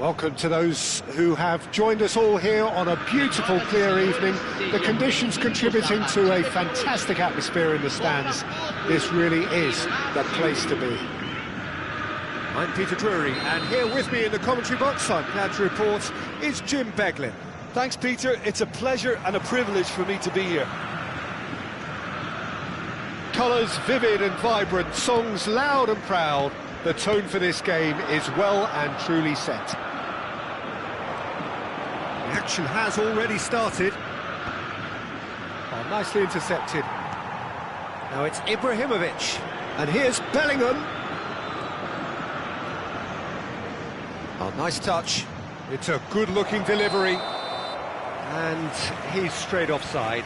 Welcome to those who have joined us all here on a beautiful, clear evening. The conditions contributing to a fantastic atmosphere in the stands. This really is the place to be. I'm Peter Drury, and here with me in the commentary box, I'm glad to report, is Jim Beglin. Thanks, Peter. It's a pleasure and a privilege for me to be here. Colours vivid and vibrant, songs loud and proud. The tone for this game is well and truly set. The action has already started. Oh, nicely intercepted. Now it's Ibrahimovic, and here's Bellingham. Oh, nice touch. It's a good-looking delivery. And he's straight offside.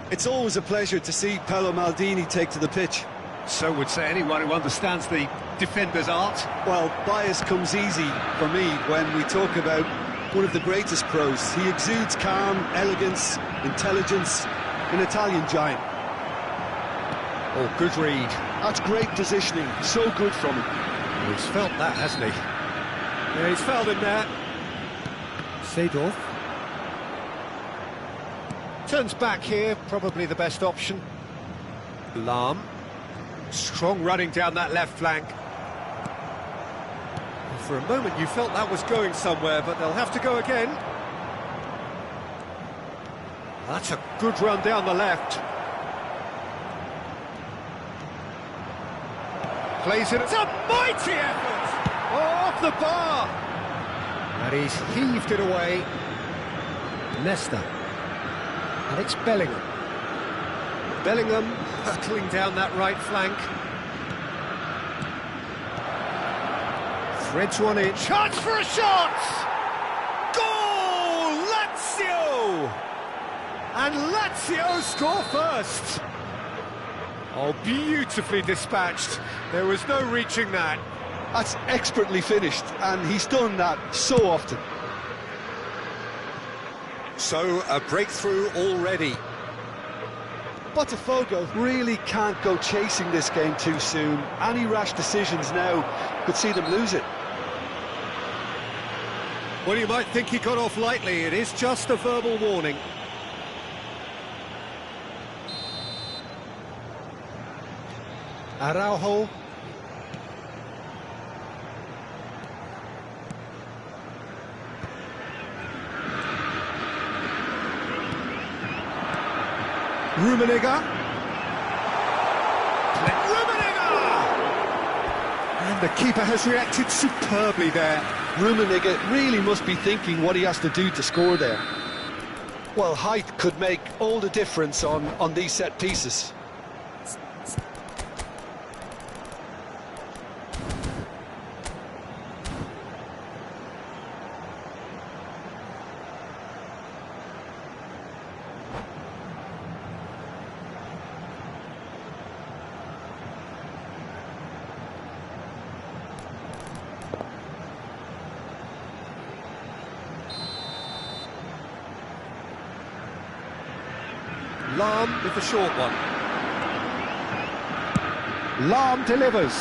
It's always a pleasure to see Paolo Maldini take to the pitch. So would say anyone who understands the defender's art. Well, bias comes easy for me when we talk about one of the greatest pros. He exudes calm, elegance, intelligence, an Italian giant. Oh, good read. That's great positioning, so good from him. Well, he's felt that, hasn't he? Yeah, he's felt him there. Seedorf. Turns back here, probably the best option. Lahm. Strong running down that left flank. For a moment you felt that was going somewhere, but they'll have to go again. That's a good run down the left. Plays it. It's a mighty effort! Oh, off the bar! And he's heaved it away. Nesta. And it's Bellingham. Bellingham hurtling down that right flank. Threads one in. Chance for a shot! Goal! Lazio! And Lazio score first. Oh, beautifully dispatched. There was no reaching that. That's expertly finished, and he's done that so often. So, a breakthrough already. Botafogo really can't go chasing this game too soon. Any rash decisions now could see them lose it. Well, you might think he got off lightly. It is just a verbal warning. Araujo. Rummenigge. And the keeper has reacted superbly there. Rummenigge really must be thinking what he has to do to score there. Well, height could make all the difference on these set pieces. Lahm with the short one. Lahm delivers.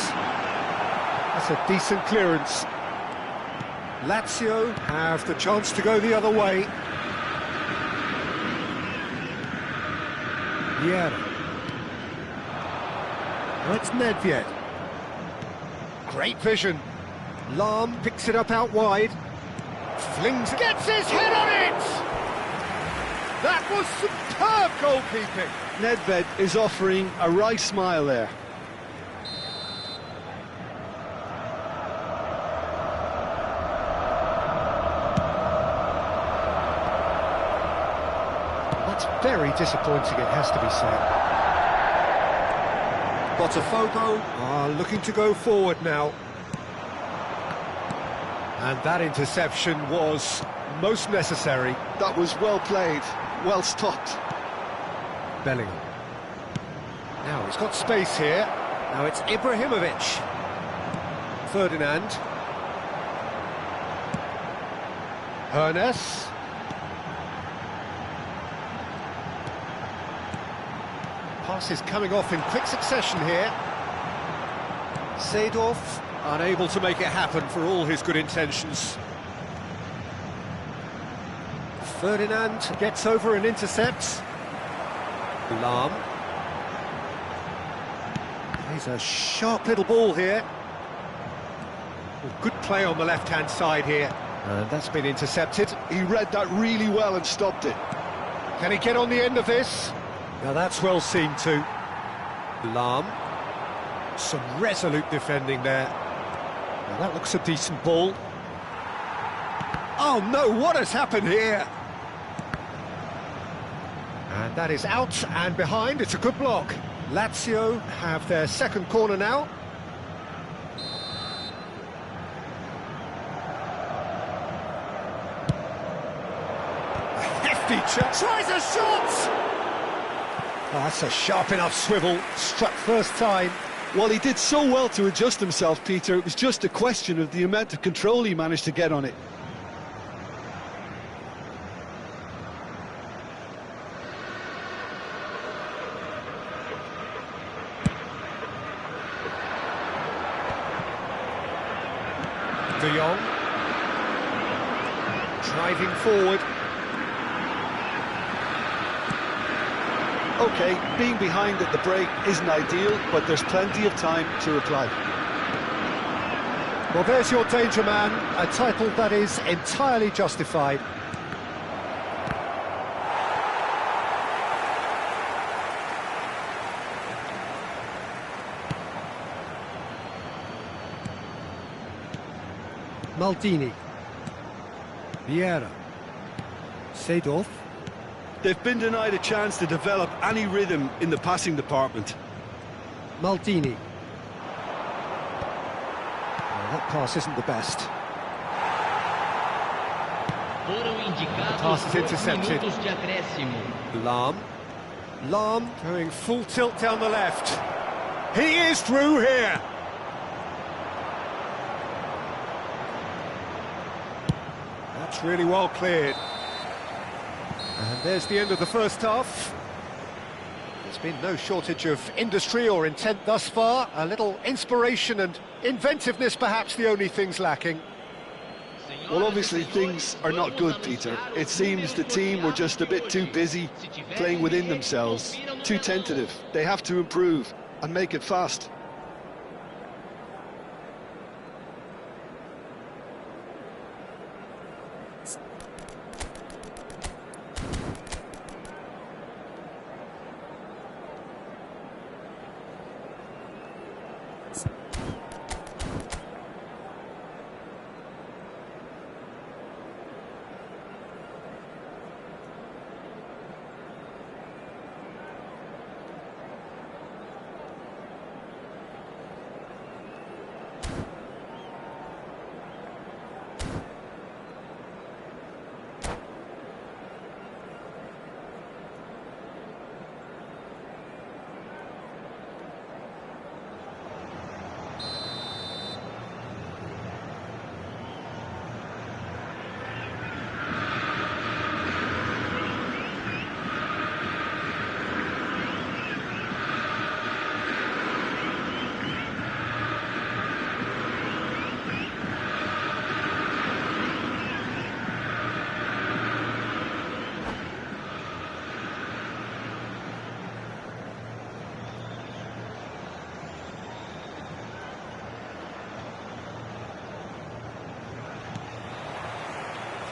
That's a decent clearance. Lazio have the chance to go the other way. Vieira. That's Nedved. Great vision. Lahm picks it up out wide. Flings, gets his head on it! That was superb goalkeeping. Nedved is offering a wry smile there. That's very disappointing, it has to be said. Botafogo are looking to go forward now. And that interception was most necessary. That was well played, well stopped. Bellingham. Now he's got space here. Now it's Ibrahimovic. Ferdinand. Hernes. Passes coming off in quick succession here. Seedorf unable to make it happen for all his good intentions. Ferdinand gets over and intercepts. Lahm. He's a sharp little ball here. Well, good play on the left-hand side here. And that's been intercepted. He read that really well and stopped it. Can he get on the end of this? Now that's well seen too. Lahm. Some resolute defending there. Now that looks a decent ball. Oh no, what has happened here? And that is out and behind. It's a good block. Lazio have their second corner now. A hefty chance. Tries a shot! Oh, that's a sharp enough swivel. Struck first time. Well, he did so well to adjust himself, Peter. It was just a question of the amount of control he managed to get on it. De Jong. Driving forward. OK, being behind at the break isn't ideal, but there's plenty of time to reply. Well, there's your danger man, a title that is entirely justified. Maldini. Vieira. Seedorf. They've been denied a chance to develop any rhythm in the passing department. Maldini. Well, that pass isn't the best. Pass is intercepted. Lahm. Lahm going full tilt down the left. He is through here. That's really well cleared. And there's the end of the first half. There's been no shortage of industry or intent thus far. A little inspiration and inventiveness, perhaps the only things lacking. Well, obviously things are not good, Peter. It seems the team were just a bit too busy playing within themselves, too tentative. They have to improve and make it fast.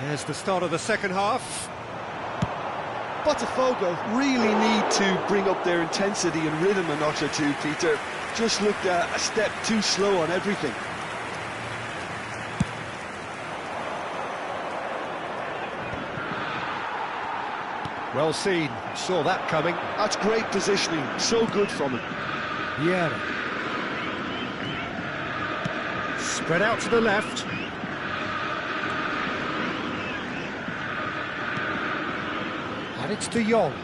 There's the start of the second half. Botafogo really need to bring up their intensity and rhythm a notch or two, Peter. Just looked a step too slow on everything. Well seen, saw that coming. That's great positioning, so good from him. Vieira. Spread out to the left. And it's De Jong.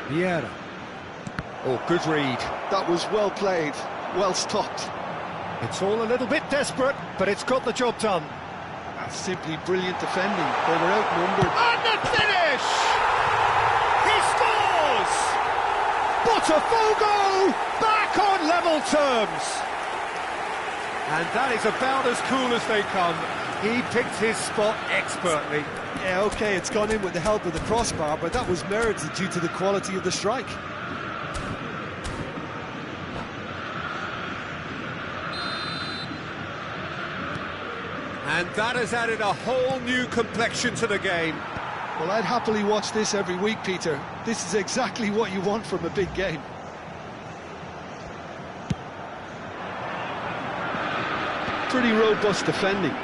Vieira. Oh, good read. That was well played, well stopped. It's all a little bit desperate, but it's got the job done. That's simply brilliant defending. They were outnumbered. And the finish! He scores! Botafogo back on level terms. And that is about as cool as they come. He picked his spot expertly. Yeah, OK, it's gone in with the help of the crossbar, but that was merited due to the quality of the strike. And that has added a whole new complexion to the game. Well, I'd happily watch this every week, Peter. This is exactly what you want from a big game. Pretty robust defending.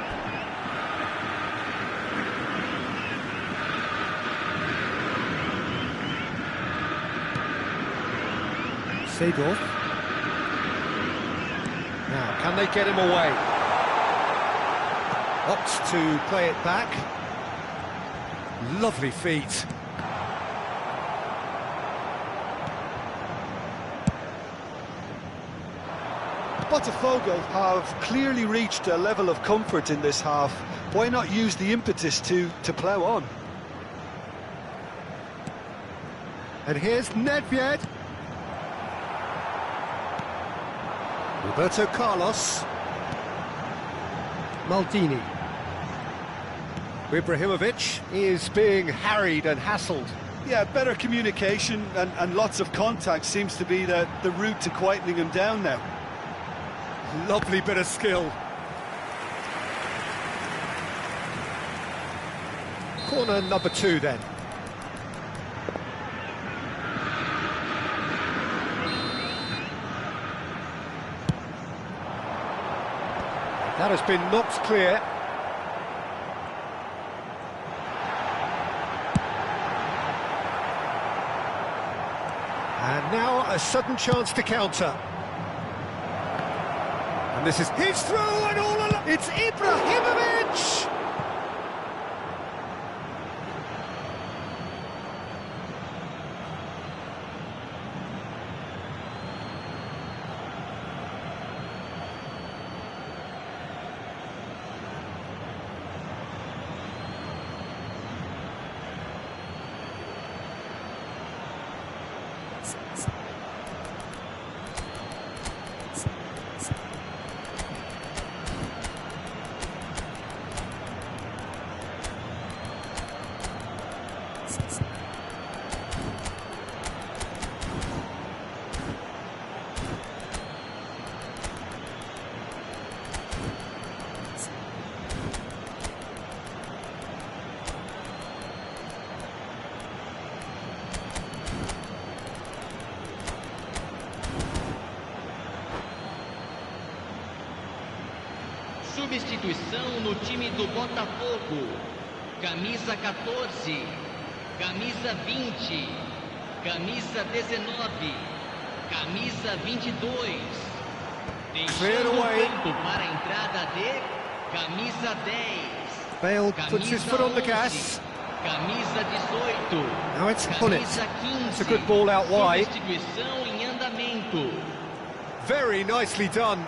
Seedorf. Now, can they get him away? Opts to play it back. Lovely feet. Botafogo have clearly reached a level of comfort in this half. Why not use the impetus to plough on? And here's Nedved. Roberto Carlos. Maldini. Ibrahimovic is being harried and hassled. Yeah, better communication and lots of contact seems to be the route to quietening him down now. Lovely bit of skill. Corner number 2 then. That has been knocked clear. And now a sudden chance to counter. And this is his throw and all along. It's Ibrahimovic! Substituição no time do Botafogo. Camisa 14, camisa 20, camisa 19, camisa 22. Deixando o campo para a entrada de camisa 10. Bale puts his foot on the gas. Camisa 18. Now it's Hullet. Camisa 15. It's a good ball out wide. Substituição em andamento. Very nicely done.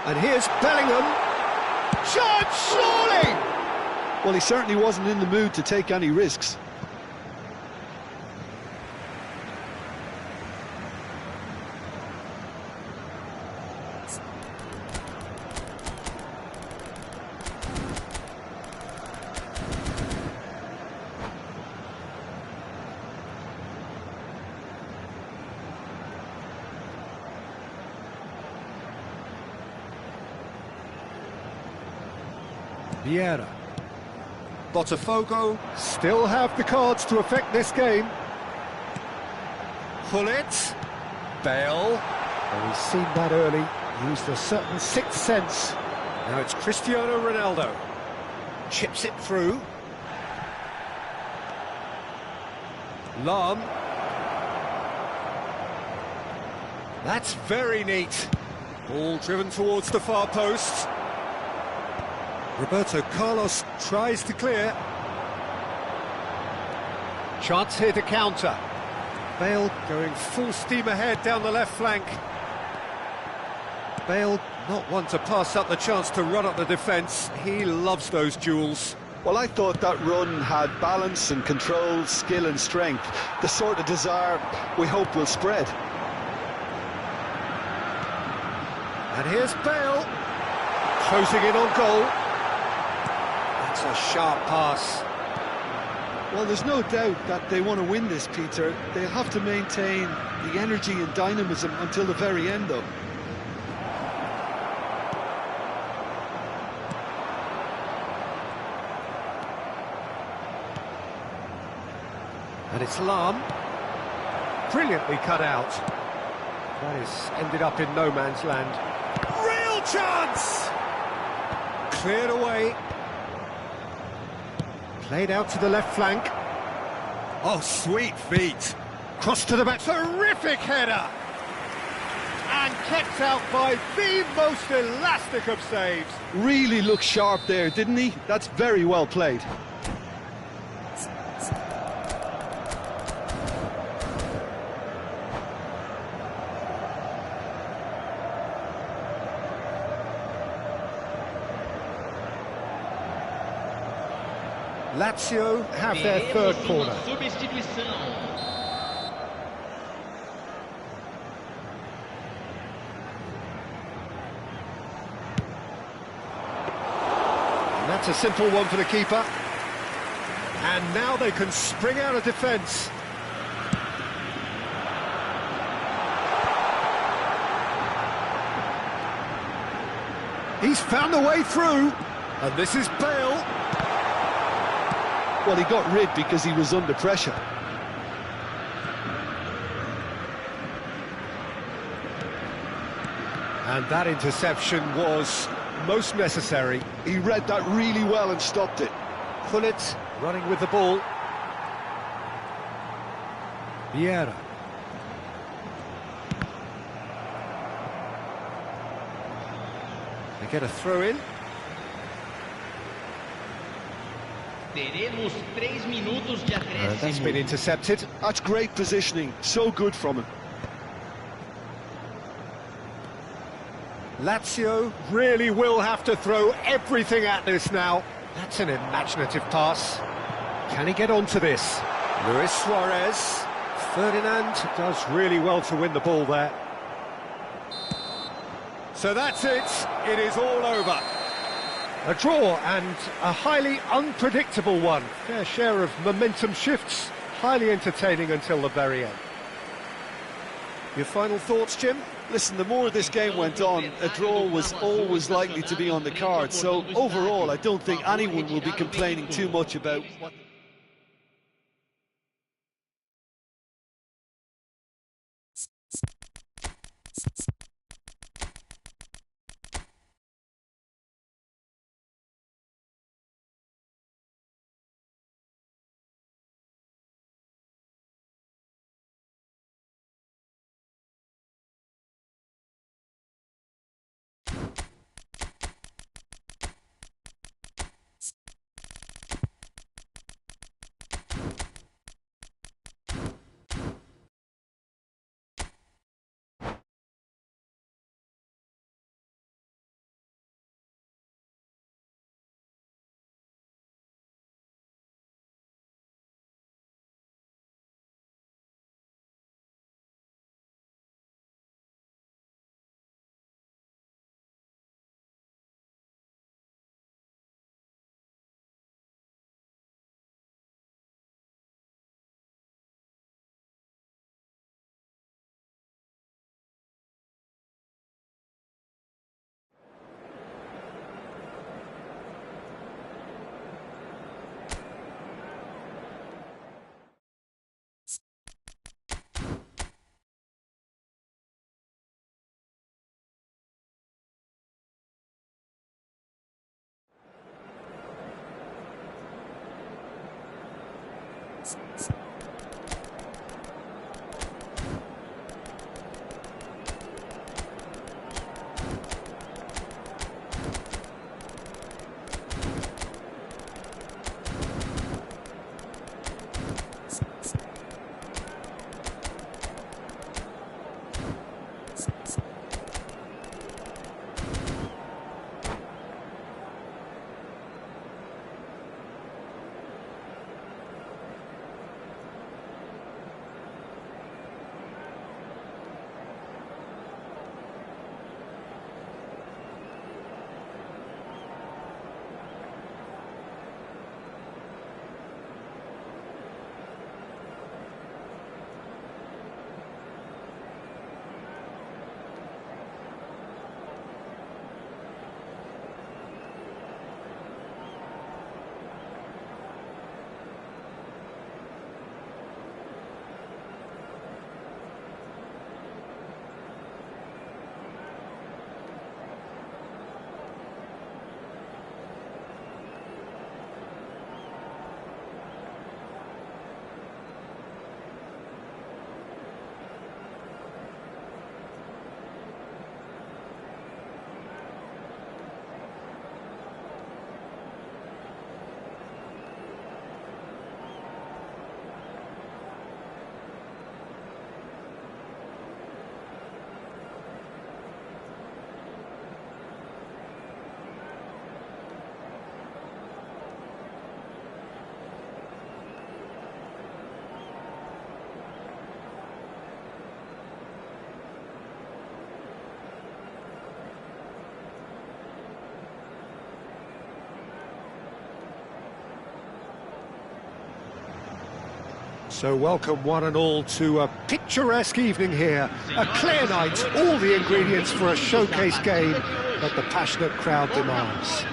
And here's Bellingham. Shot, surely! Well, he certainly wasn't in the mood to take any risks. Vieira. Botafogo still have the cards to affect this game. Hullet. Bale. Oh, he's seen that early. Used a certain sixth sense. Now it's Cristiano Ronaldo. Chips it through. Lahm. That's very neat. Ball driven towards the far post. Roberto Carlos tries to clear. Chance here to counter. Bale going full steam ahead down the left flank. Bale not one to pass up the chance to run up the defence. He loves those duels. Well, I thought that run had balance and control, skill and strength, the sort of desire we hope will spread. And here's Bale, closing in on goal. That's a sharp pass. Well, there's no doubt that they want to win this, Peter. They'll have to maintain the energy and dynamism until the very end, though. And it's Lahm, brilliantly cut out. That is ended up in no man's land. Real chance! Cleared away. Played out to the left flank. Oh, sweet feet. Cross to the back. Terrific header! And kept out by the most elastic of saves. Really looked sharp there, didn't he? That's very well played. Lazio have their third corner. And that's a simple one for the keeper. And now they can spring out of defence. He's found a way through. And this is Bale. Well, he got rid because he was under pressure. And that interception was most necessary. He read that really well and stopped it. Gullit running with the ball. Vieira. They get a throw in. Teremos 3 minutos de acréscimo. That's been intercepted. That's great positioning. So good from him. Lazio really will have to throw everything at this now. That's an imaginative pass. Can he get onto this? Luis Suarez. Ferdinand does really well to win the ball there. So that's it. It is all over. A draw and a highly unpredictable one. Fair share of momentum shifts. Highly entertaining until the very end. Your final thoughts, Jim? Listen, the more this game went on, a draw was always likely to be on the card. So overall, I don't think anyone will be complaining too much about what So welcome one and all to a picturesque evening here. A clear night, all the ingredients for a showcase game that the passionate crowd demands.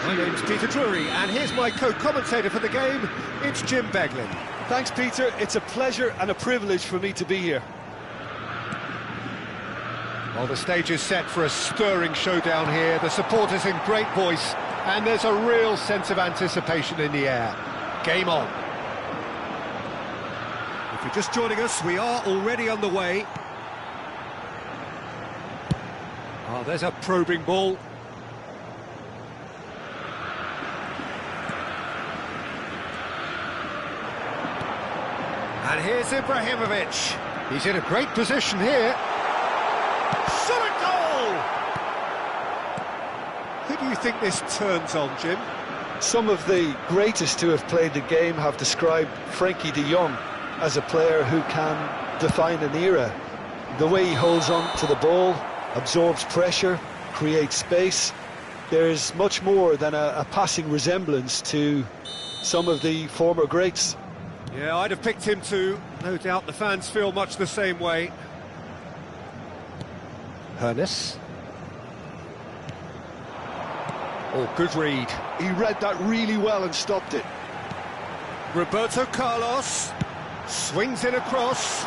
My name's Peter Drury, and here's my co-commentator for the game, it's Jim Beglin. Thanks, Peter. It's a pleasure and a privilege for me to be here. Well, the stage is set for a stirring showdown here. The supporters in great voice, and there's a real sense of anticipation in the air. Game on. If you're just joining us, we are already underway. Oh, there's a probing ball. And here's Ibrahimovic. He's in a great position here. Shot a goal! Who do you think this turns on, Jim? Some of the greatest who have played the game have described Frenkie de Jong as a player who can define an era. The way he holds on to the ball, absorbs pressure, creates space. There's much more than a passing resemblance to some of the former greats. Yeah, I'd have picked him too. No doubt the fans feel much the same way. Hernes. Oh, good read. He read that really well and stopped it. Roberto Carlos swings in across.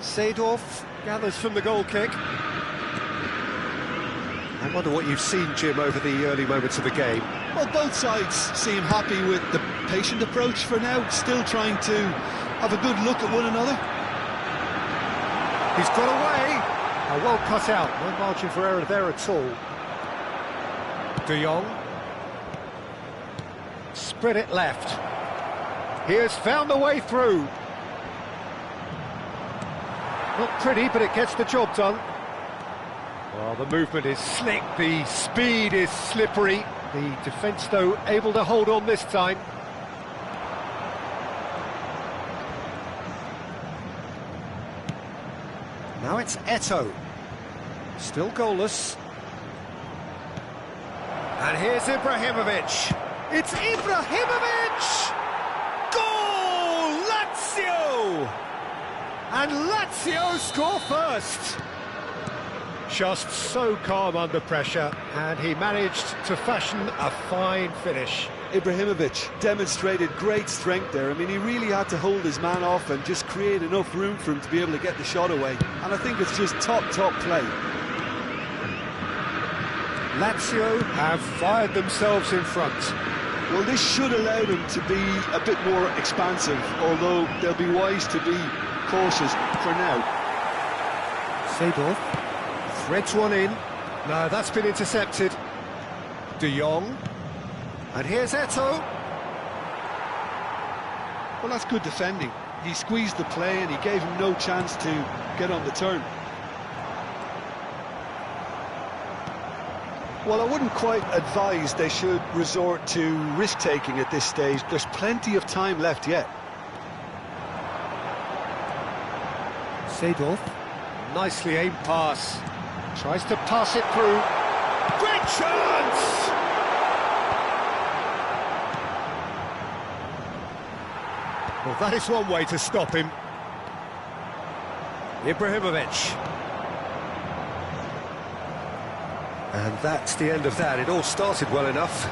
Seedorf gathers from the goal kick. I wonder what you've seen, Jim, over the early moments of the game. Well, both sides seem happy with the patient approach for now, still trying to have a good look at one another. He's got away. Oh, well cut out. No margin for error there at all. De Jong. Spread it left. He has found the way through. Not pretty, but it gets the job done. Well, the movement is slick, the speed is slippery. The defence, though, able to hold on this time. Now it's Eto'o. Still goalless. And here's Ibrahimovic. It's Ibrahimovic! Goal! Lazio! And Lazio score first. Just so calm under pressure, and he managed to fashion a fine finish. Ibrahimovic demonstrated great strength there. I mean, he really had to hold his man off and just create enough room for him to be able to get the shot away. And I think it's just top play. Lazio have fired themselves in front. Well, this should allow them to be a bit more expansive, although they'll be wise to be cautious for now. Seedorf threads one in. No, that's been intercepted. De Jong. And here's Eto'o. Well, that's good defending. He squeezed the play and he gave him no chance to get on the turn. Well, I wouldn't quite advise they should resort to risk-taking at this stage. There's plenty of time left yet. Seedorf. Nicely aimed pass. Tries to pass it through. Great chance! Well, that is one way to stop him. Ibrahimovic. And that's the end of that. It all started well enough.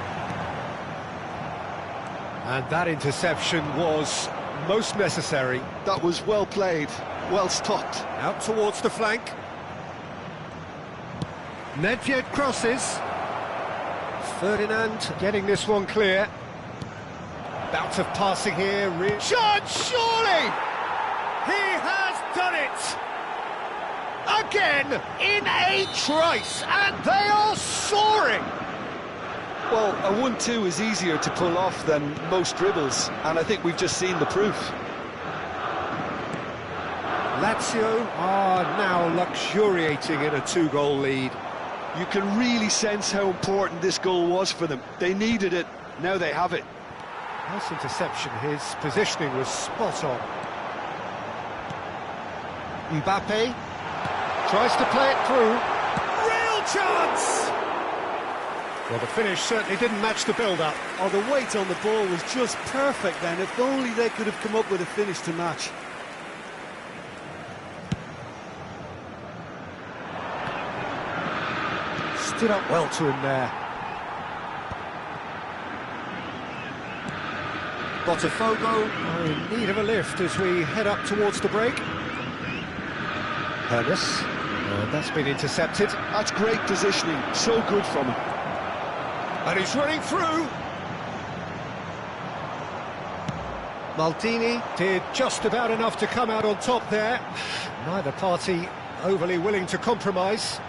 And that interception was most necessary. That was well played, well stopped. Out towards the flank. Nedved crosses. Ferdinand getting this one clear. Bout of passing here. Shot, surely! He has done it! Again, in a trice, and they are soaring! Well, a 1-2 is easier to pull off than most dribbles, and I think we've just seen the proof. Lazio are now luxuriating in a 2-goal lead. You can really sense how important this goal was for them. They needed it, now they have it. Nice interception, his positioning was spot on. Mbappe tries to play it through. Real chance! Well, the finish certainly didn't match the build-up. Oh, the weight on the ball was just perfect then. If only they could have come up with a finish to match. Stood up well to him there. Botafogo are in need of a lift as we head up towards the break. Hermes, that's been intercepted. That's great positioning, so good from him. And he's running through. Maldini did just about enough to come out on top there. Neither party overly willing to compromise.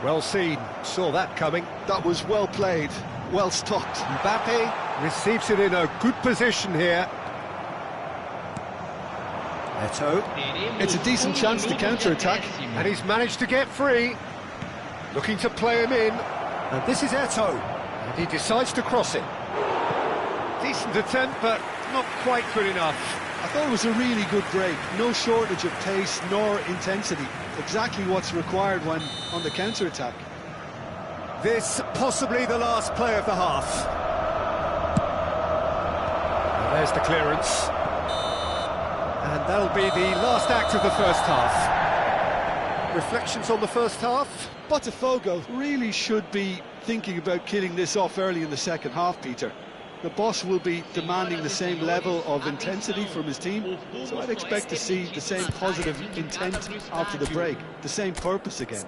Well seen, saw that coming. That was well played, well stopped. Mbappe receives it in a good position here. Eto'o. It's a decent chance to counter-attack. And he's managed to get free. Looking to play him in. And this is Eto'o. And he decides to cross it. Decent attempt, but not quite good enough. I thought it was a really good break. No shortage of pace nor intensity. Exactly what's required when on the counter-attack. This possibly the last play of the half. And there's the clearance. And that'll be the last act of the first half. Reflections on the first half? Botafogo really should be thinking about killing this off early in the second half, Peter. The boss will be demanding the same level of intensity from his team, so I'd expect to see the same positive intent after the break, the same purpose again.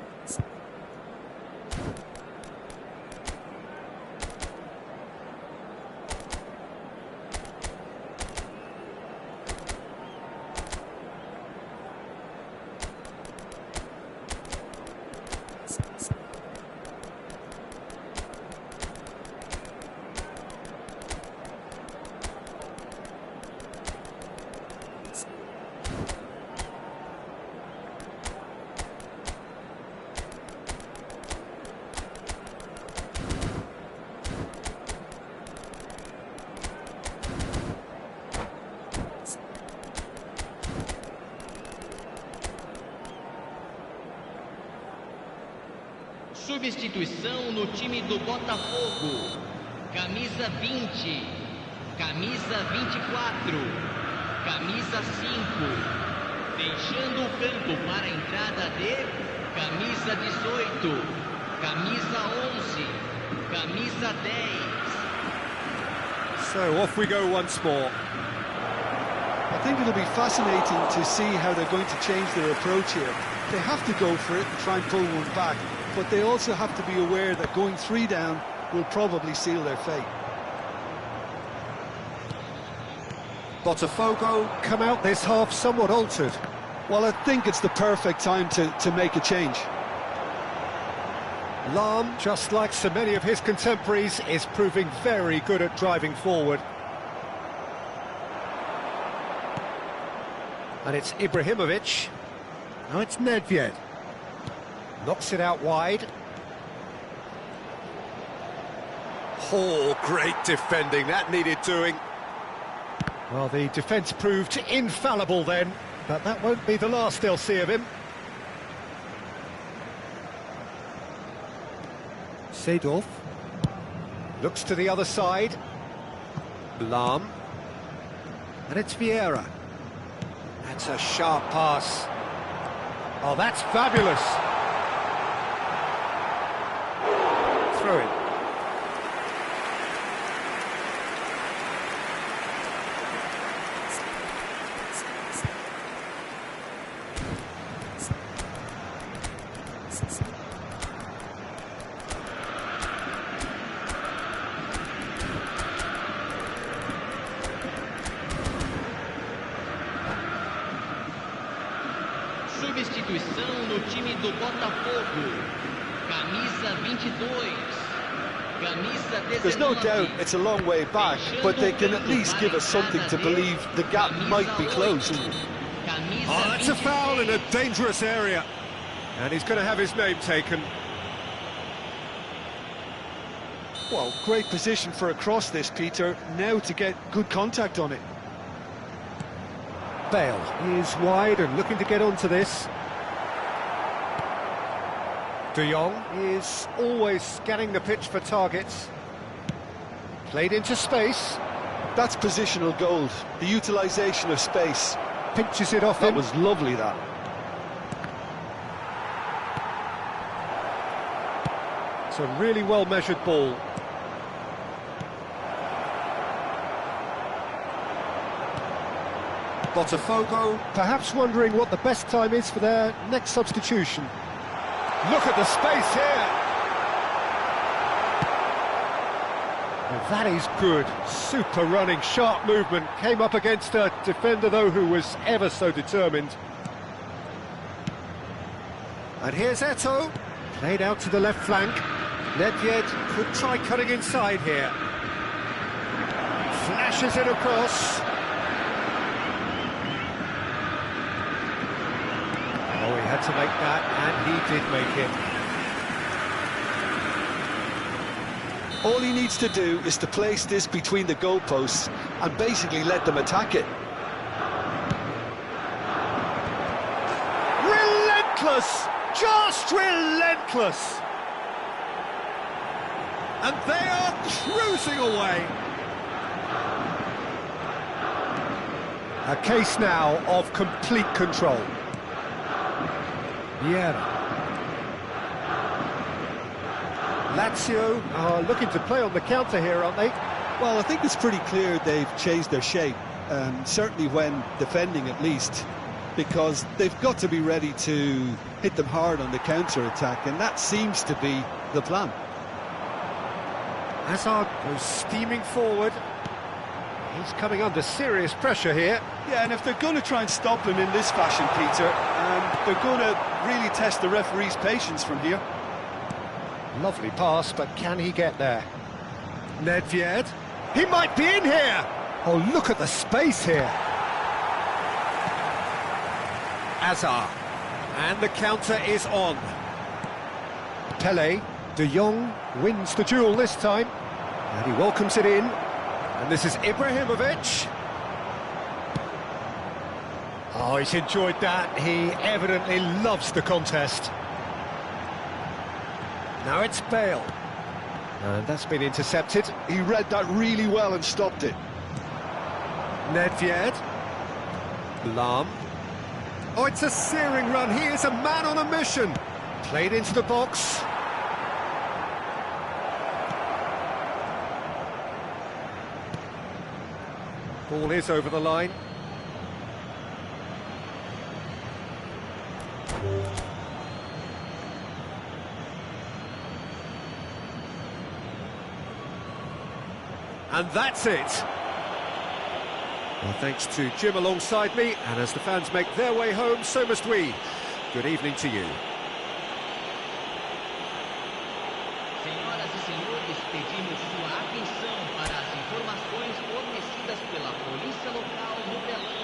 Substituição no time do Botafogo. Camisa 20, camisa 24, camisa 5. Deixando o campo para a entrada de camisa 18, camisa 11, camisa 10. So off we go once more. I think it'll be fascinating to see how they're going to change their approach here. They have to go for it and try and pull one back, but they also have to be aware that going 3 down will probably seal their fate. Botafogo come out this half somewhat altered. Well, I think it's the perfect time to make a change. Lahm, just like so many of his contemporaries, is proving very good at driving forward. And it's Ibrahimovic. Now it's Nedved. Knocks it out wide. Oh, great defending. That needed doing. Well, the defence proved infallible then, but that won't be the last they'll see of him. Seedorf looks to the other side. Lahm. And it's Vieira. That's a sharp pass. Oh, that's fabulous. Through it. Substituição no time do Botafogo. Camisa 22. Camisa 19. There's no doubt it's a long way back, but they can at least give us something to believe the gap might be closed. Oh, that's a foul in a dangerous area. And he's going to have his name taken. Well, great position for a cross this, Peter. Now to get good contact on it. Bale is wide and looking to get onto this. De Jong is always scanning the pitch for targets. Played into space. That's positional gold, the utilisation of space. Pinches it off That him. was lovely, that. It's a really well-measured ball. Botafogo perhaps wondering what the best time is for their next substitution. Look at the space here. Well, that is good. Super running, sharp movement. Came up against a defender, though, who was ever so determined. And here's Eto'o. Played out to the left flank. Nedved could try cutting inside here. Flashes it across. Oh, he had to make that, and he did make it. All he needs to do is to place this between the goalposts and basically let them attack it. Relentless! Just relentless! And they are cruising away. A case now of complete control. Vieira. Lazio are looking to play on the counter here, aren't they? Well, I think it's pretty clear they've changed their shape, certainly when defending at least, because they've got to be ready to hit them hard on the counter-attack, and that seems to be the plan. Hazard goes steaming forward. He's coming under serious pressure here. Yeah, and if they're going to try and stop him in this fashion, Peter, they're going to really test the referee's patience from here. Lovely pass, but can he get there? Nedved. He might be in here! Oh, look at the space here. Hazard. And the counter is on. Pele. De Jong wins the duel this time. And he welcomes it in. And this is Ibrahimovic. Oh, he's enjoyed that. He evidently loves the contest. Now it's Bale. And that's been intercepted. He read that really well and stopped it. Nedved. Lahm. Oh, it's a searing run. He is a man on a mission. Played into the box. Ball is over the line. And that's it. Well, thanks to Jim alongside me, and as the fans make their way home, so must we. Good evening to you. Senhoras e senhores, pedimos sua atenção para as informações fornecidas pela polícia local no telão.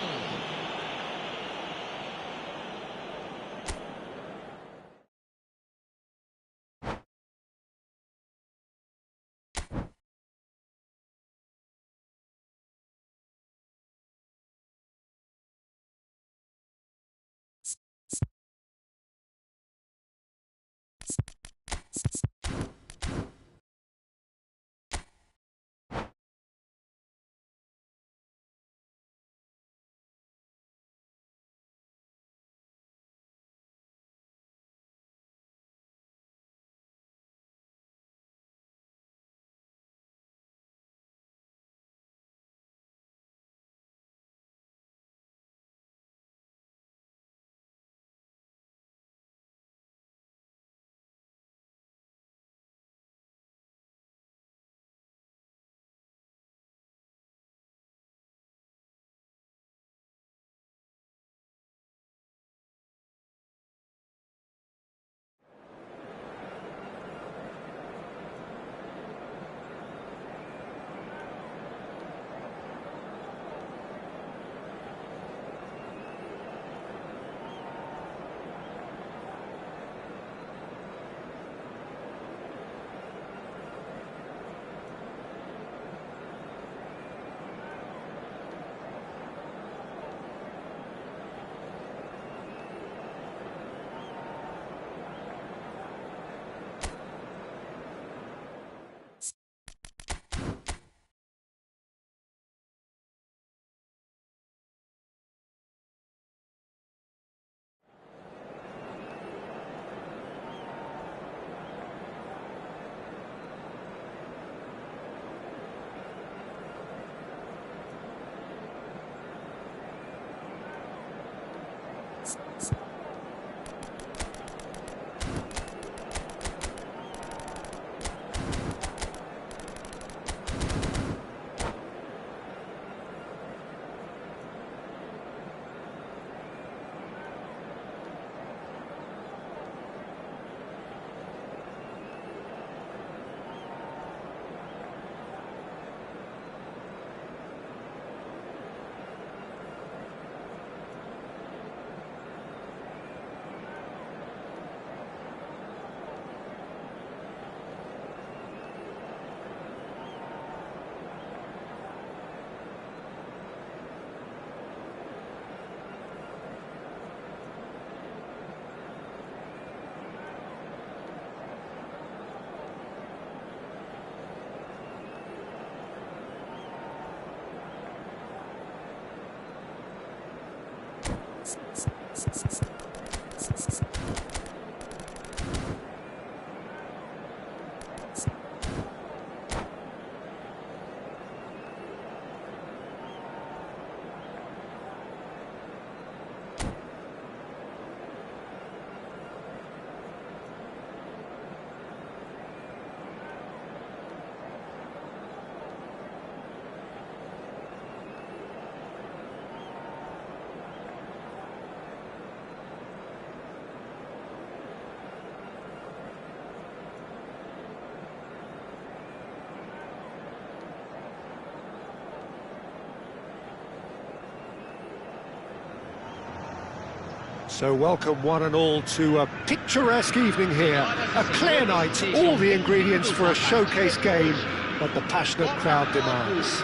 So welcome one and all to a picturesque evening here, a clear night, all the ingredients for a showcase game that the passionate crowd demands.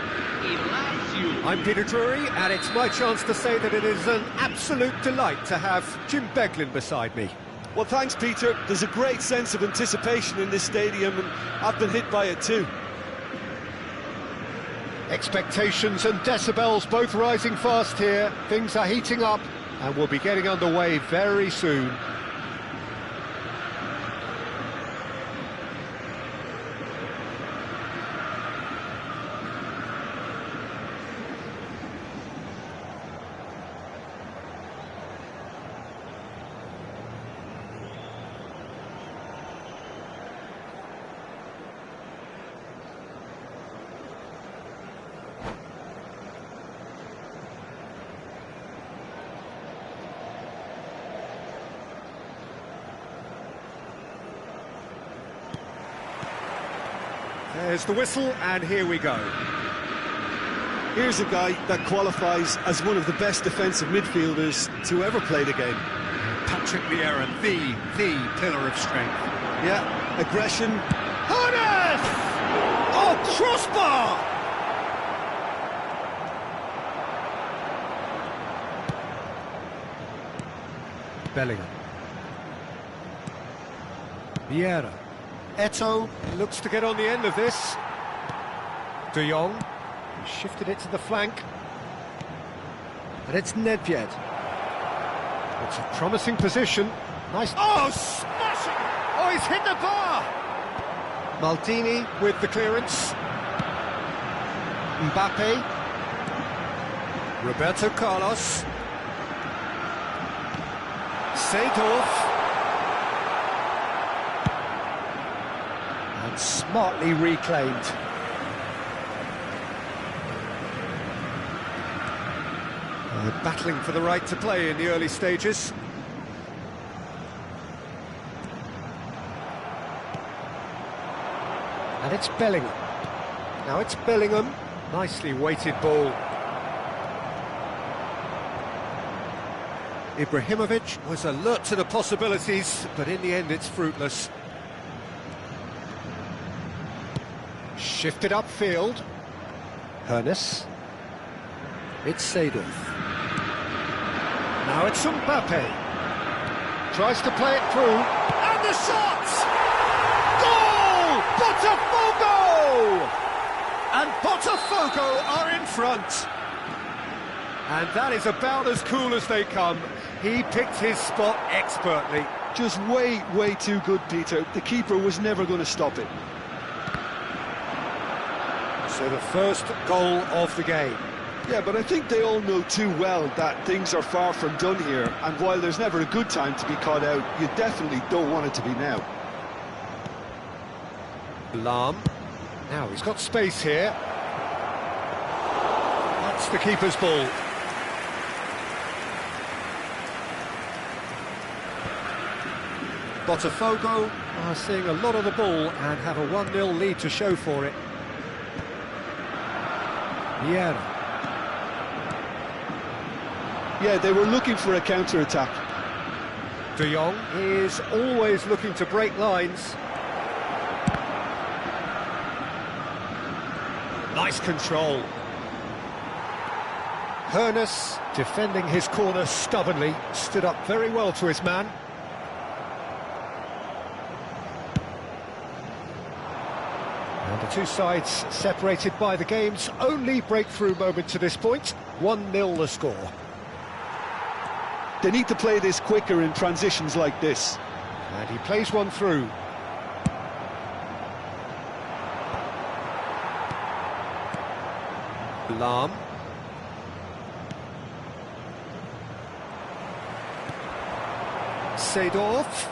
I'm Peter Drury, and it's my chance to say that it is an absolute delight to have Jim Beglin beside me. Well, thanks, Peter. There's a great sense of anticipation in this stadium, and I've been hit by it too. Expectations and decibels both rising fast here. Things are heating up, and we'll be getting underway very soon. There's the whistle, and here we go. Here's a guy that qualifies as one of the best defensive midfielders to ever play the game. Patrick Vieira, the pillar of strength. Yeah, aggression. Hones! Oh, crossbar! Bellingham. Vieira. Eto'o looks to get on the end of this. De Jong shifted it to the flank. And it's Nedved. It's a promising position. Nice. Oh, smashing! Oh, he's hit the bar! Maldini with the clearance. Mbappe. Roberto Carlos. Seedorf. And smartly reclaimed. Battling for the right to play in the early stages. And it's Bellingham. Now it's Bellingham. Nicely weighted ball. Ibrahimovic was alert to the possibilities, but in the end it's fruitless. Shifted upfield. Hones. It's Seedorf. Now it's Mbappe. Tries to play it through. And the shot! Goal! Botafogo! And Botafogo are in front. And that is about as cool as they come. He picked his spot expertly. Just way too good, Peter. The keeper was never going to stop it. So the first goal of the game. Yeah, but I think they all know too well that things are far from done here, and while there's never a good time to be caught out, you definitely don't want it to be now. Lahm. Now he's got space here. That's the keeper's ball. Botafogo are seeing a lot of the ball and have a 1-0 lead to show for it. Vieira. Yeah, they were looking for a counter-attack. De Jong is always looking to break lines. Nice control. Hones, defending his corner stubbornly, stood up very well to his man. And the two sides separated by the game's only breakthrough moment to this point. 1-0 the score. They need to play this quicker in transitions like this. And he plays one through. Lahm. Seedorf.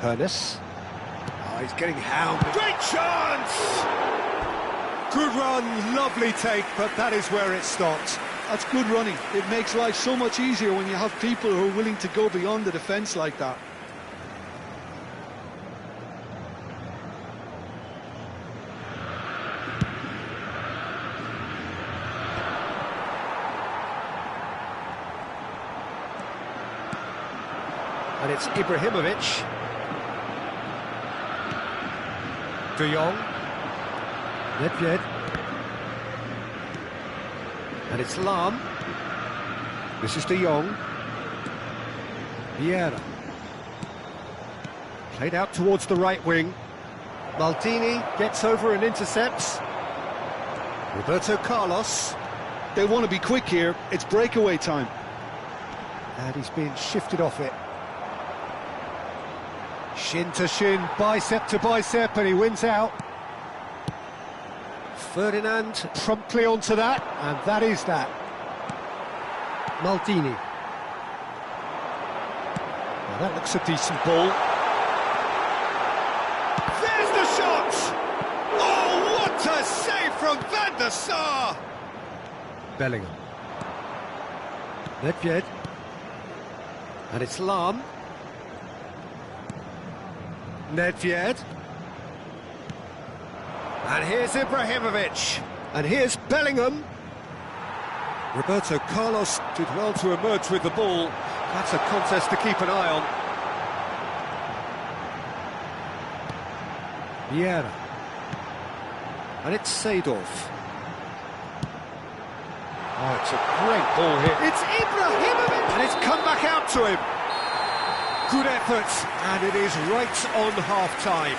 Hoeneß. Oh, he's getting hounded. Great chance! Good run, lovely take, but that is where it stopped. That's good running. It makes life so much easier when you have people who are willing to go beyond the defence like that. And it's Ibrahimovic. De Jong. Nedved. And it's Lahm. This is De Jong. Vieira. Played out towards the right wing. Maldini gets over and intercepts. Roberto Carlos. They want to be quick here. It's breakaway time. And he's being shifted off it. Shin to shin, bicep to bicep, and he wins out. Ferdinand promptly onto that, and that is that. Maldini. Now that looks a decent ball. There's the shot! Oh, what a save from Van der Sar! Bellingham. Nedved. And it's Lahm. Nedved. And here's Ibrahimovic. And here's Bellingham. Roberto Carlos did well to emerge with the ball. That's a contest to keep an eye on. Vieira. And it's Seedorf. Oh, it's a great ball here. It's Ibrahimovic! And it's come back out to him. Good effort, and it is right on half-time.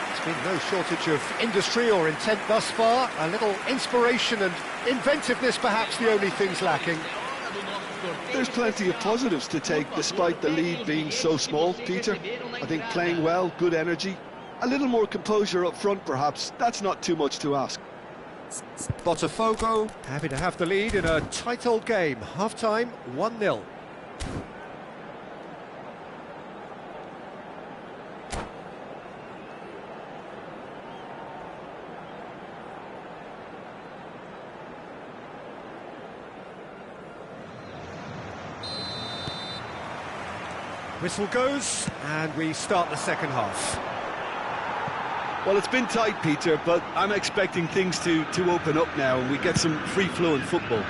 There's been no shortage of industry or intent thus far. A little inspiration and inventiveness, perhaps the only things lacking. There's plenty of positives to take despite the lead being so small, Peter. I think playing well, good energy, a little more composure up front perhaps. That's not too much to ask. Botafogo happy to have the lead in a tight old game. Half-time, 1-0. Whistle goes, and we start the second half. Well, it's been tight, Peter, but I'm expecting things to open up now and we get some free-flowing football.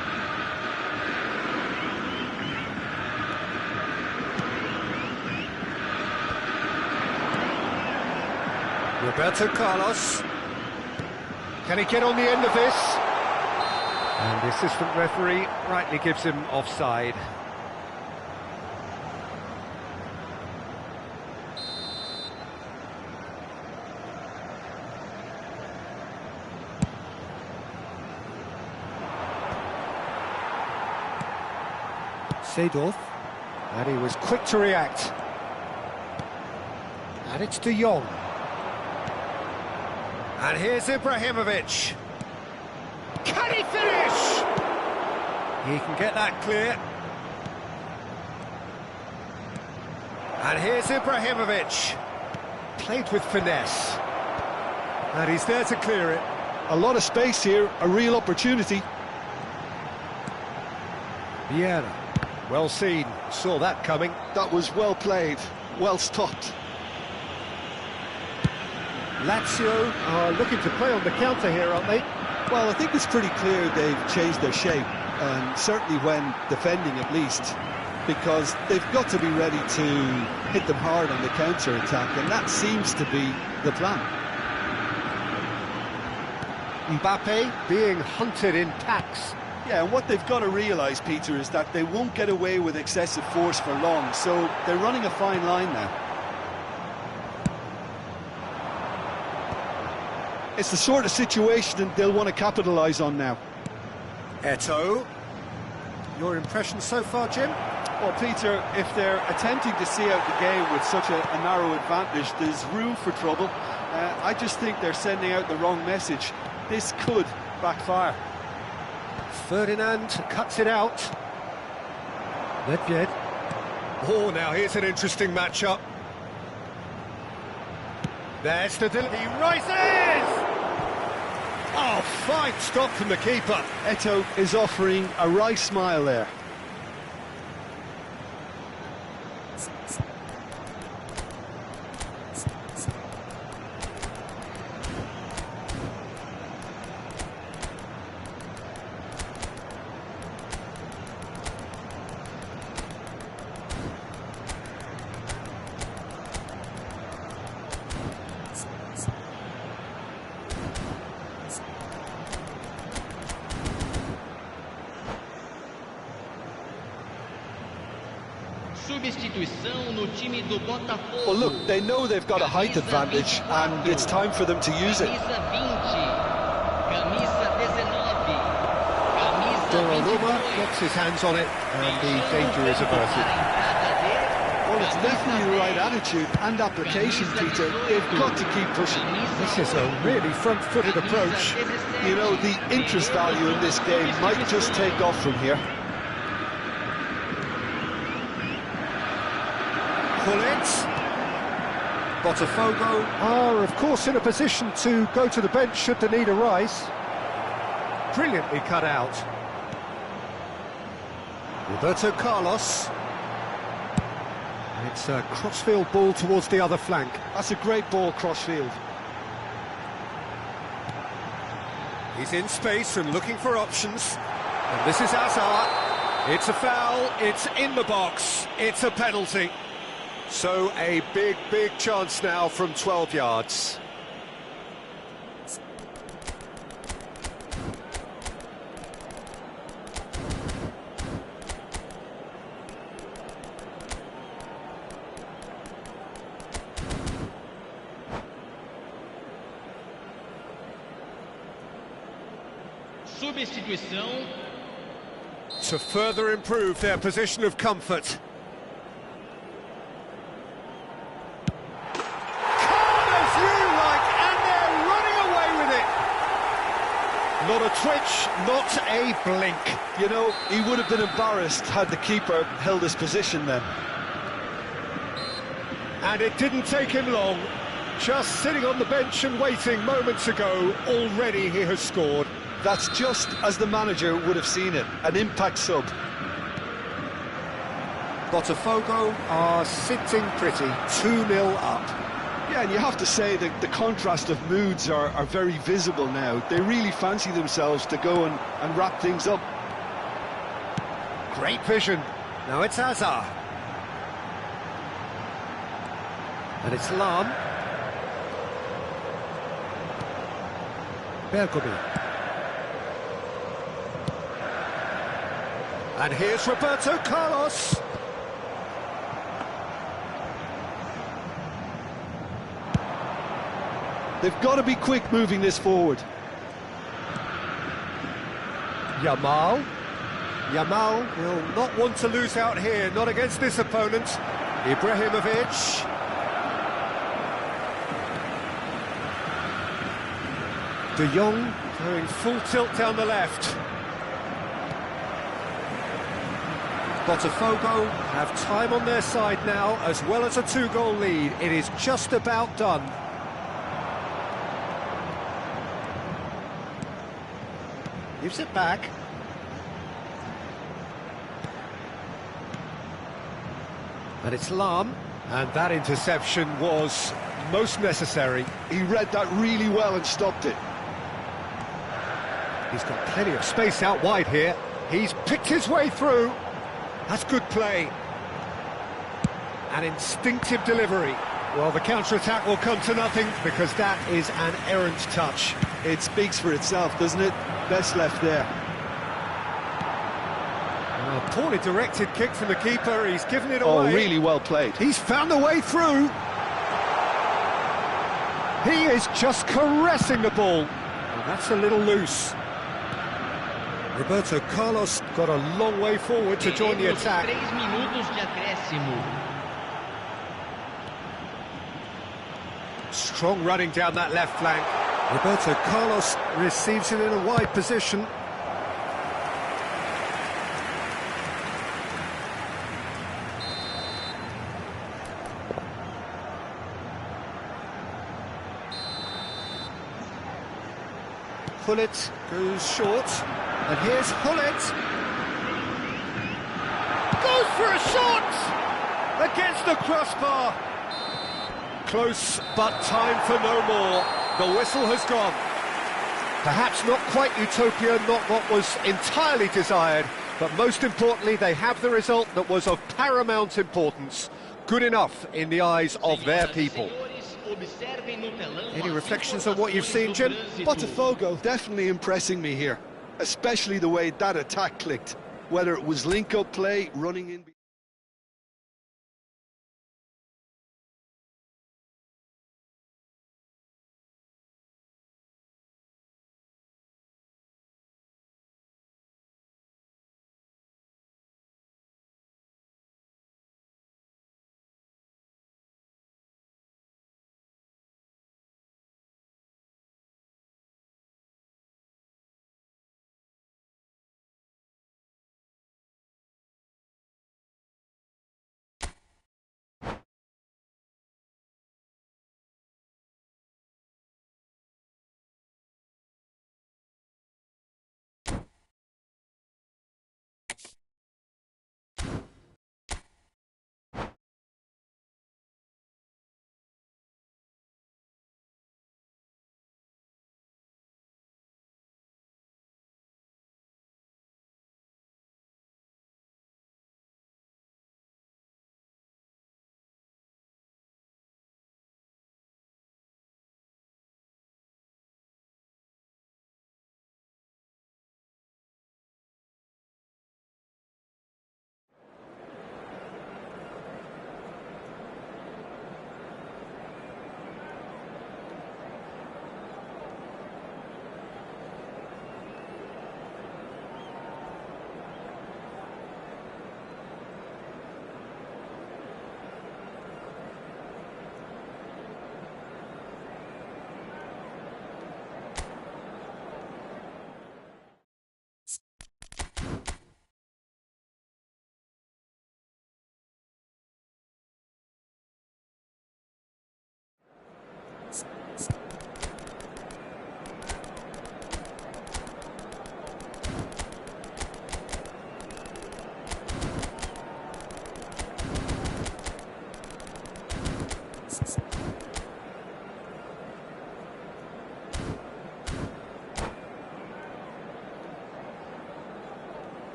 Roberto Carlos. Can he get on the end of this? And the assistant referee rightly gives him offside. Seedorf, and he was quick to react. And it's De Jong. And here's Ibrahimovic. Can he finish? He can get that clear. And here's Ibrahimovic. Played with finesse. And he's there to clear it. A lot of space here, a real opportunity. Vieira. Well seen, saw that coming. That was well played, well stopped. Lazio are looking to play on the counter here, aren't they? Well, I think it's pretty clear they've changed their shape, and certainly when defending at least, because they've got to be ready to hit them hard on the counter-attack, and that seems to be the plan. Mbappe being hunted in packs. Yeah, and what they've got to realise, Peter, is that they won't get away with excessive force for long, so they're running a fine line now. It's the sort of situation that they'll want to capitalise on now. Eto'o. Your impression so far, Jim? Well, Peter, if they're attempting to see out the game with such a narrow advantage, there's room for trouble. I just think they're sending out the wrong message. This could backfire. Ferdinand cuts it out. Nedved. Oh, now here's an interesting matchup. There's the he rises! Oh, fine stop from the keeper. Eto'o is offering a wry smile there. Substituição no time do Botafogo. Well, look, they know they've got a height advantage, and it's time for them to use it. Camisa 20, camisa 19, camisa Donnarumma 22. gets his hands on it, and the danger is averted. Well, it's definitely the right attitude and application, Peter. They've got to keep pushing. This is a really front-footed approach. You know, the interest value in this game might just take off from here. Gullit. Botafogo are, of course, in a position to go to the bench should the need arise. Brilliantly cut out. Roberto Carlos. And it's a crossfield ball towards the other flank. That's a great ball crossfield. He's in space and looking for options. And this is Hazard. It's a foul, it's in the box, it's a penalty. So a big chance now from 12 yards. Substituição. To further improve their position of comfort. Not a twitch, not a blink. You know, he would have been embarrassed had the keeper held his position then. And it didn't take him long. Just sitting on the bench and waiting moments ago, already he has scored. That's just as the manager would have seen it, an impact sub. Botafogo are sitting pretty, 2-0 up. Yeah, and you have to say that the contrast of moods are very visible now. They really fancy themselves to go and wrap things up. Great vision. Now it's Hazard. And it's Lahm. Bergomi. And here's Roberto Carlos. They've got to be quick moving this forward. Yamal. Yamal will not want to lose out here, not against this opponent. Ibrahimovic. De Jong going full tilt down the left. Botafogo have time on their side now, as well as a 2-goal lead. It is just about done. Gives it back. And it's Lahm. And that interception was most necessary. He read that really well and stopped it. He's got plenty of space out wide here. He's picked his way through. That's good play. An instinctive delivery. Well, the counter-attack will come to nothing because that is an errant touch. It speaks for itself, doesn't it? Best left there. A poorly directed kick from the keeper. He's given it away. Oh, really well played. He's found a way through. He is just caressing the ball. Well, that's a little loose. Roberto Carlos got a long way forward to join the Teremos attack. 3 minutos de acréscimo. Strong running down that left flank. Roberto Carlos receives it in a wide position. Hullet goes short, and here's Hullet. Goes for a shot! Against the crossbar. Close, but time for no more. The whistle has gone. Perhaps not quite utopia, not what was entirely desired, but most importantly, they have the result that was of paramount importance. Good enough in the eyes of their people. Any reflections on what you've seen, Jim? Botafogo definitely impressing me here, especially the way that attack clicked, whether it was link-up play, running in...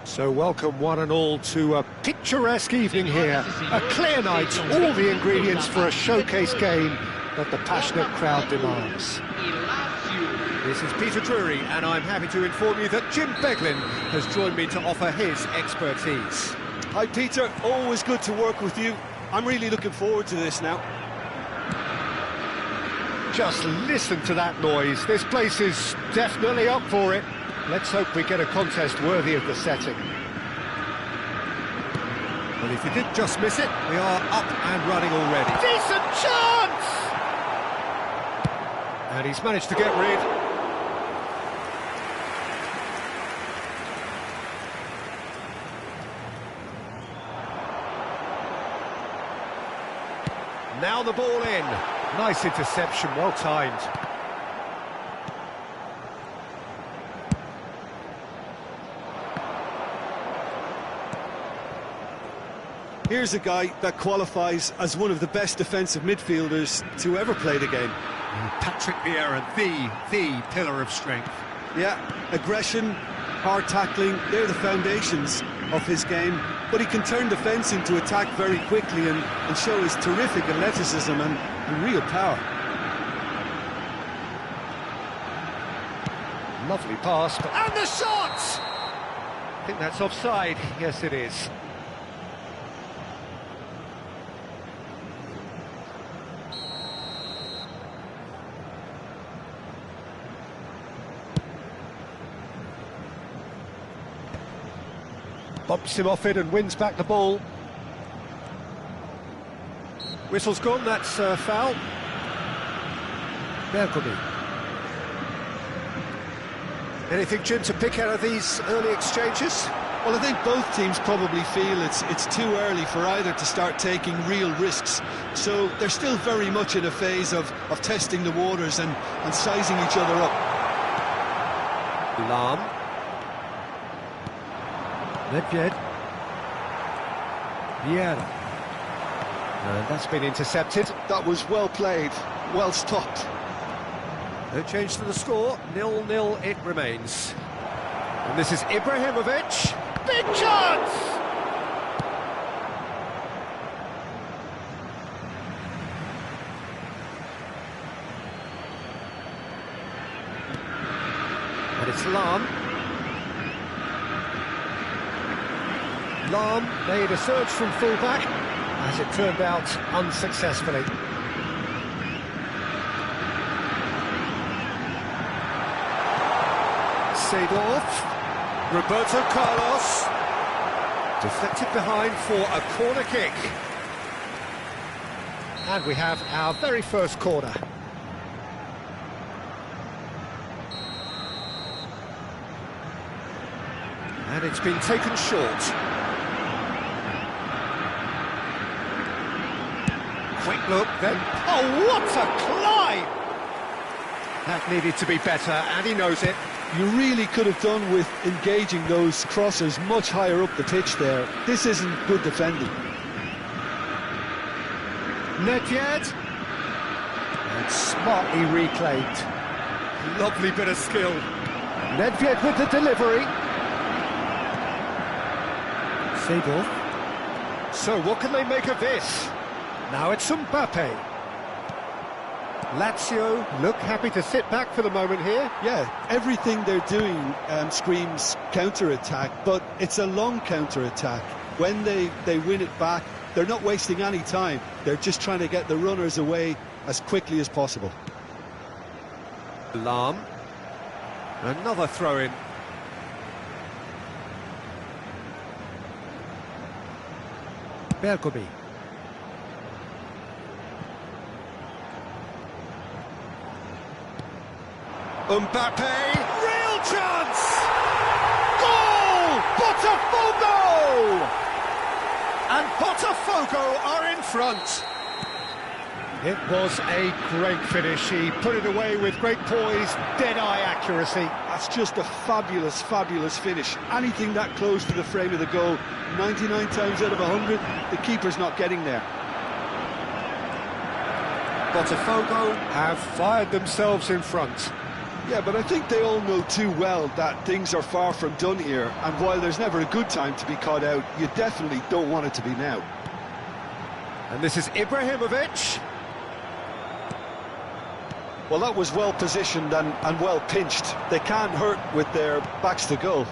So welcome one and all to a picturesque evening here. A clear night, all the ingredients for a showcase game that the passionate crowd demands. This is Peter Drury, and I'm happy to inform you that Jim Beglin has joined me to offer his expertise. Hi Peter, always good to work with you. I'm really looking forward to this now. Just listen to that noise. This place is definitely up for it. Let's hope we get a contest worthy of the setting. Well, if you did just miss it, we are up and running already. Decent chance! And he's managed to get rid. Now the ball in. Nice interception, well timed. Here's a guy that qualifies as one of the best defensive midfielders to ever play the game. Patrick Vieira, the pillar of strength. Yeah, aggression, hard tackling, they're the foundations of his game. But he can turn defence into attack very quickly and show his terrific athleticism and real power. Lovely pass, and the shot! I think that's offside. Yes, it is. Bumps him off it and wins back the ball. Whistle's gone, that's foul. Bergomi. Anything, Jim, to pick out of these early exchanges? Well, I think both teams probably feel it's too early for either to start taking real risks. So they're still very much in a phase of testing the waters and sizing each other up. Lahm. Nedved. Vieira. And that's been intercepted. That was well played, well stopped. No change to the score, 0-0 it remains. And this is Ibrahimovic. Big chance! And it's Lahm. Lahm made a surge from full-back, as it turned out unsuccessfully. Seedorf, Roberto Carlos, deflected behind for a corner kick. And we have our very first corner. And it's been taken short. Quick look, then... Oh, what a climb! That needed to be better, and he knows it. You really could have done with engaging those crossers much higher up the pitch there. This isn't good defending. Nedved. And smartly reclaimed. Lovely bit of skill. Nedved with the delivery. Seedorf. So what can they make of this? Now it's Mbappe. Lazio look happy to sit back for the moment here. Yeah, everything they're doing screams counter-attack, but it's a long counter-attack. When they win it back, they're not wasting any time. They're just trying to get the runners away as quickly as possible. Lahm. Another throw-in. Bergomi. Mbappe, real chance! Goal! Botafogo! And Botafogo are in front. It was a great finish. He put it away with great poise, dead-eye accuracy. That's just a fabulous, fabulous finish. Anything that close to the frame of the goal, 99 times out of 100, the keeper's not getting there. Botafogo have fired themselves in front. Yeah, but I think they all know too well that things are far from done here, and while there's never a good time to be caught out, you definitely don't want it to be now. And this is Ibrahimovic. Well, that was well positioned and well pinched. They can't hurt with their backs to goal.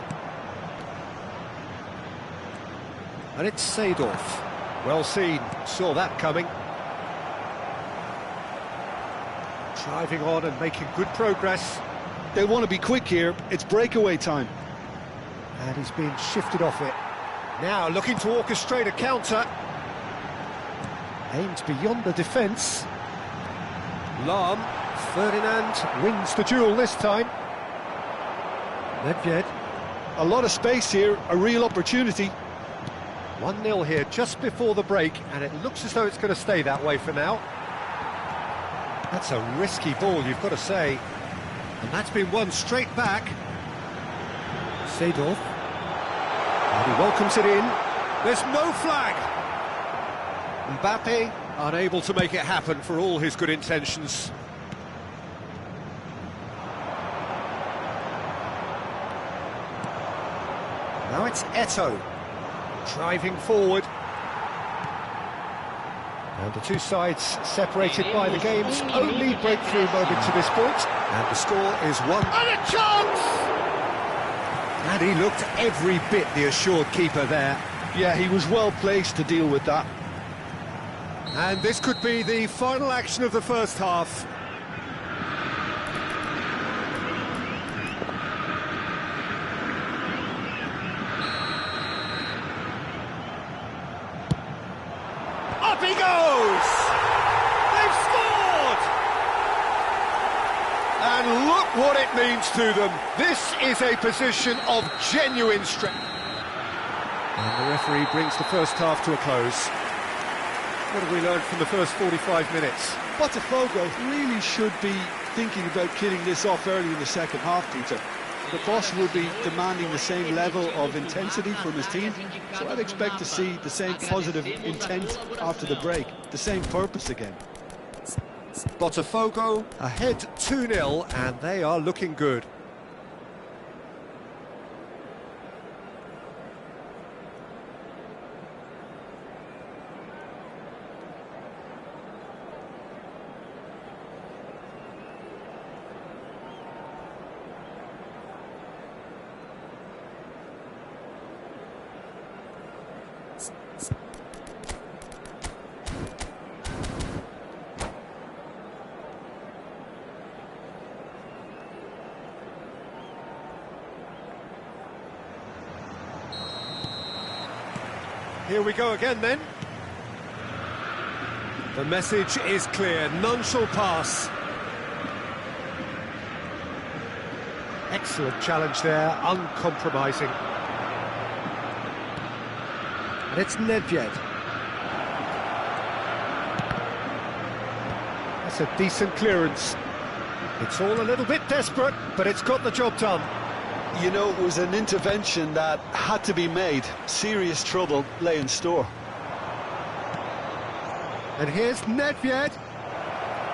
And it's Seedorf. Well seen, saw that coming. Driving on and making good progress. They want to be quick here. It's breakaway time. And he's being shifted off it. Now looking to orchestrate a counter. Aimed beyond the defence. Lahm, Ferdinand wins the duel this time. Nedved. A lot of space here, a real opportunity. 1-0 here just before the break, and it looks as though it's going to stay that way for now. That's a risky ball, you've got to say. And that's been won straight back. Seedorf. And he welcomes it in. There's no flag. Mbappe unable to make it happen for all his good intentions. Now it's Eto'o. Driving forward. And the two sides separated by the game's only breakthrough moment to this point. And the score is 1. And a chance! And he looked every bit the assured keeper there. Yeah, he was well placed to deal with that. And this could be the final action of the first half. Up he goes! They've scored! And look what it means to them. This is a position of genuine strength. And the referee brings the first half to a close. What have we learned from the first 45 minutes? Botafogo really should be thinking about killing this off early in the second half, Peter. The boss will be demanding the same level of intensity from his team, so I'd expect to see the same positive intent after the break, the same purpose again. Botafogo ahead 2-0, and they are looking good. Here we go again then. The message is clear, none shall pass. Excellent challenge there, uncompromising. And it's Nedved. That's a decent clearance. It's all a little bit desperate, but it's got the job done. You know, it was an intervention that had to be made. Serious trouble lay in store. And here's Nedved.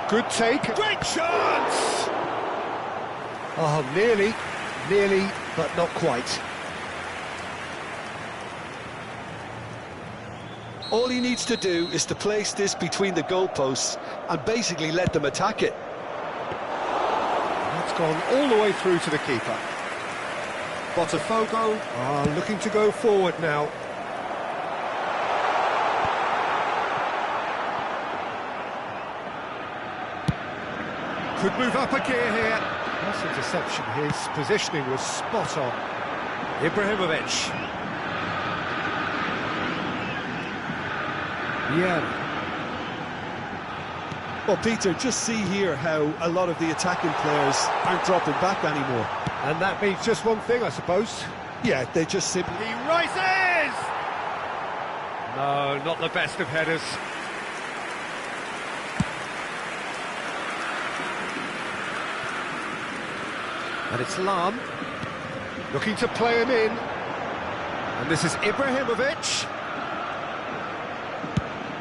Good take. Great chance! Oh, nearly, but not quite. All he needs to do is to place this between the goalposts and basically let them attack it. That's gone all the way through to the keeper. Botafogo are looking to go forward now. Could move up a gear here. Nice interception. His positioning was spot on. Ibrahimovic. Yeah. Well, Peter, just see here how a lot of the attacking players aren't dropping back anymore. And that means just one thing, I suppose. Yeah, they just simply... He rises! No, not the best of headers. And it's Lahm, looking to play him in. And this is Ibrahimovic.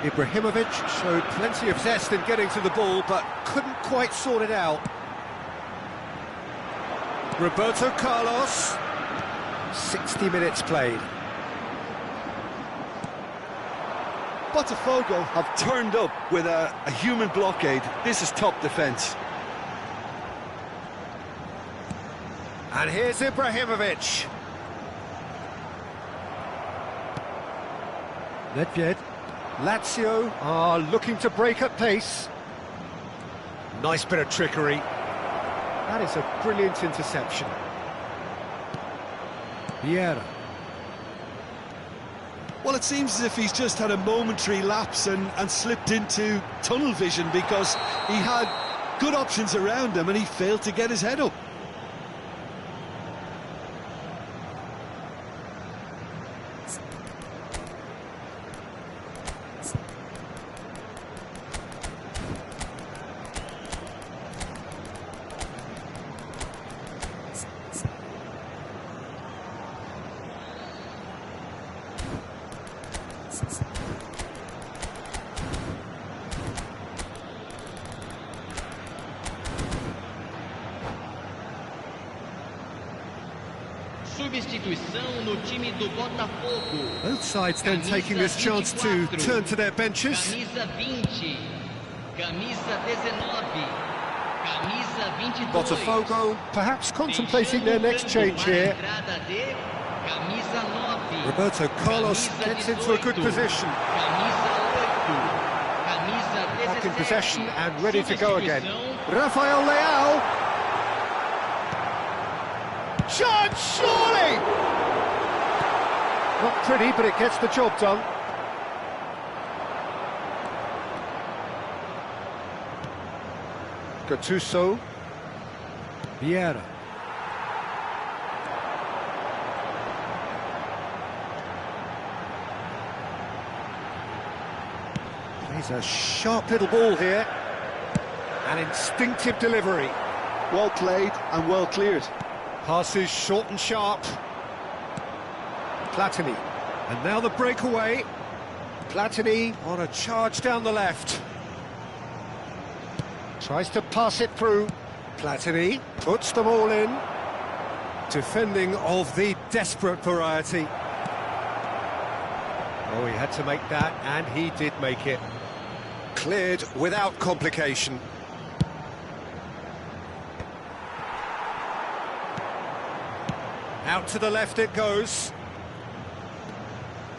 Ibrahimovic showed plenty of zest in getting to the ball, but couldn't quite sort it out. Roberto Carlos. 60 minutes played. Botafogo have turned up with a human blockade. This is top defence. And here's Ibrahimovic. Nedved. Lazio are looking to break at pace. Nice bit of trickery. That is a brilliant interception. Vieira. Well, it seems as if he's just had a momentary lapse and slipped into tunnel vision, because he had good options around him and he failed to get his head up. Substituição no time do Botafogo. Both sides then taking this chance to turn to their benches. Camisa 20. Camisa 19. Camisa 22. Botafogo perhaps contemplating their next change here. Entrada de Camisa 9. Roberto Carlos gets into a good position. Camisa 8. Camisa 17. Back in possession and ready to go again. Rafael Leao. Shot, surely! Not pretty, but it gets the job done. Gattuso. Vieira. Plays a sharp little ball here. An instinctive delivery. Well played and well cleared. Passes short and sharp. Platini. And now the breakaway. Platini on a charge down the left. Tries to pass it through. Platini puts them all in. Defending of the desperate variety. Oh, he had to make that, and he did make it. Cleared without complication. Out to the left it goes.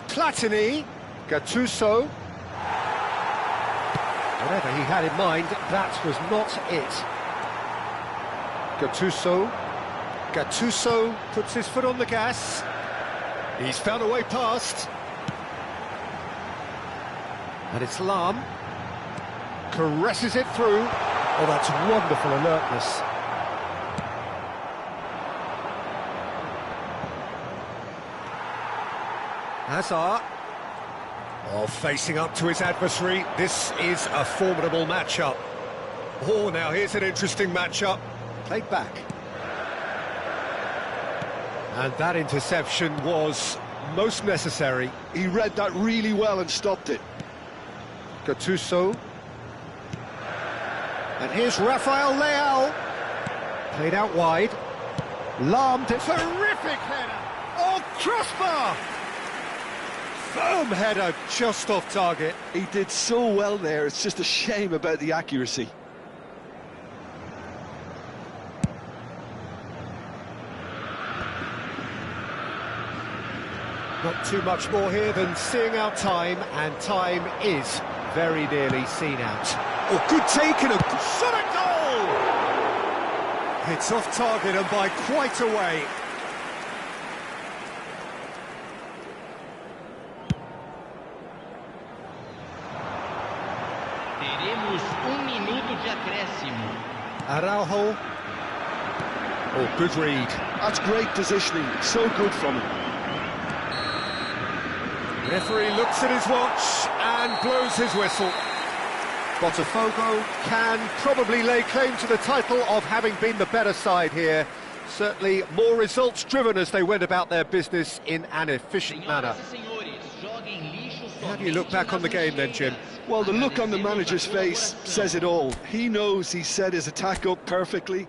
Platini. Gattuso. Whatever he had in mind, that was not it. Gattuso. Gattuso puts his foot on the gas. He's found a way past. And it's Lahm. Caresses it through. Oh, that's wonderful alertness. Hazard. Oh, facing up to his adversary. This is a formidable matchup. Oh, now here's an interesting matchup. Played back. And that interception was most necessary. He read that really well and stopped it. Gattuso. And here's Rafael Leao. Played out wide. Lahm. Terrific header. Oh, crossbar! Firm header just off target. He did so well there, it's just a shame about the accuracy. Not too much more here than seeing out time, and time is very nearly seen out. Oh, good take and a shot at goal! It's off target and by quite a way. Teremos minuto de acréscimo. Araujo. Oh, good read. That's great positioning, so good from him. Referee looks at his watch and blows his whistle. Botafogo can probably lay claim to the title of having been the better side here. Certainly more results-driven as they went about their business in an efficient manner. How do you look back on the game then, Jim? Well, the look on the manager's face says it all. He knows he set his attack up perfectly.